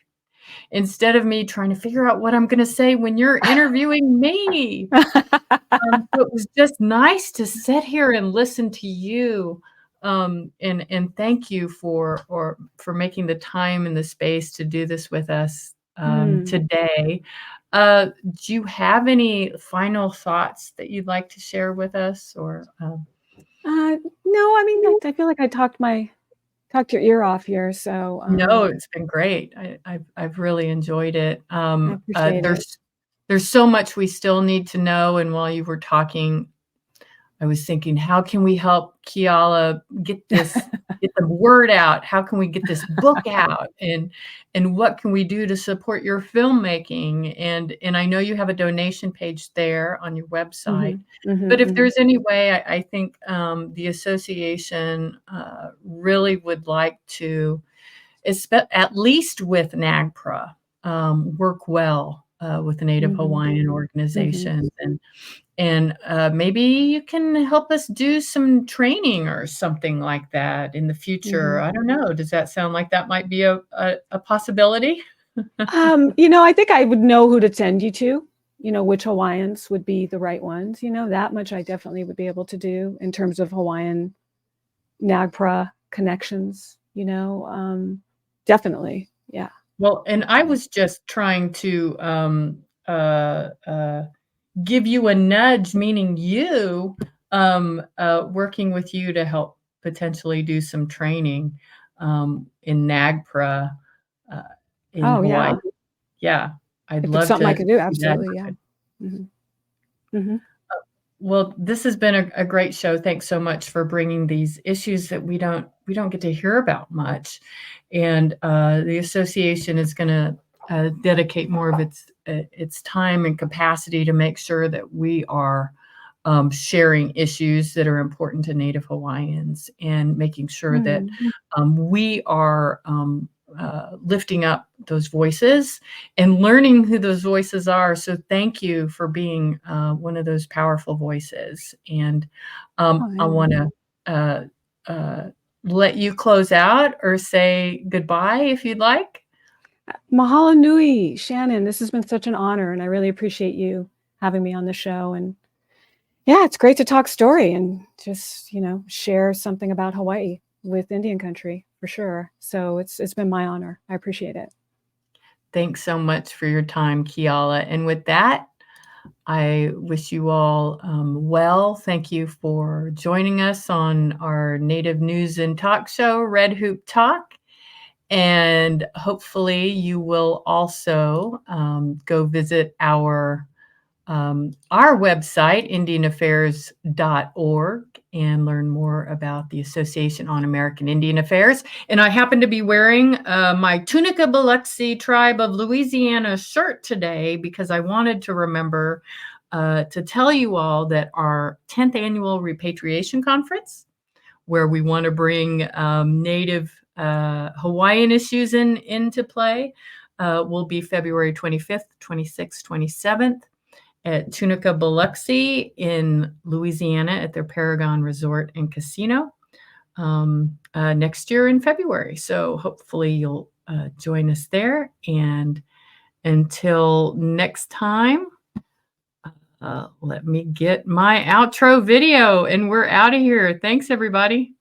instead of me trying to figure out what I'm going to say when you're interviewing me. So it was just nice to sit here and listen to you. And thank you for making the time and the space to do this with us today. Do you have any final thoughts that you'd like to share with us, or? No, I mean, I feel like I talked your ear off here. So No, it's been great. I've really enjoyed it. I appreciate it. There's so much we still need to know. And while you were talking, I was thinking, how can we help Keala get the word out? How can we get this book out? And what can we do to support your filmmaking? And I know you have a donation page there on your website. But if there's any way, I think the association really would like to, at least with NAGPRA, work well with the Native Hawaiian organizations. And maybe you can help us do some training or something like that in the future. I don't know. Does that sound like that might be a possibility? I think I would know who to send you to, which Hawaiians would be the right ones. That much I definitely would be able to do in terms of Hawaiian NAGPRA connections, definitely. Yeah. Well, and I was just trying to give you a nudge, meaning you, working with you to help potentially do some training in NAGPRA in Hawaii. Yeah, I'd love it's something to I could do. see that. Absolutely, yeah. Well, this has been a great show. Thanks so much for bringing these issues that we don't get to hear about much. And the association is going to dedicate more of its time and capacity to make sure that we are sharing issues that are important to Native Hawaiians, and making sure that we are lifting up those voices and learning who those voices are. So thank you for being one of those powerful voices. And I want to let you close out or say goodbye if you'd like. Mahalo nui, Shannon. This has been such an honor, and I really appreciate you having me on the show. And yeah, it's great to talk story and just, share something about Hawaii with Indian country, for sure. So it's been my honor. I appreciate it. Thanks so much for your time, Keala. And with that, I wish you all well. Thank you for joining us on our Native News and Talk show, Red Hoop Talk. And hopefully you will also go visit our website, indianaffairs.org, and learn more about the Association on American Indian Affairs. And I happen to be wearing my Tunica Biloxi Tribe of Louisiana shirt today because I wanted to remember to tell you all that our 10th annual repatriation conference, where we want to bring Native Hawaiian issues into play, will be February 25th, 26th, 27th. At Tunica Biloxi in Louisiana at their Paragon Resort and Casino next year in February. So hopefully you'll join us there. And until next time, let me get my outro video and we're out of here. Thanks, everybody.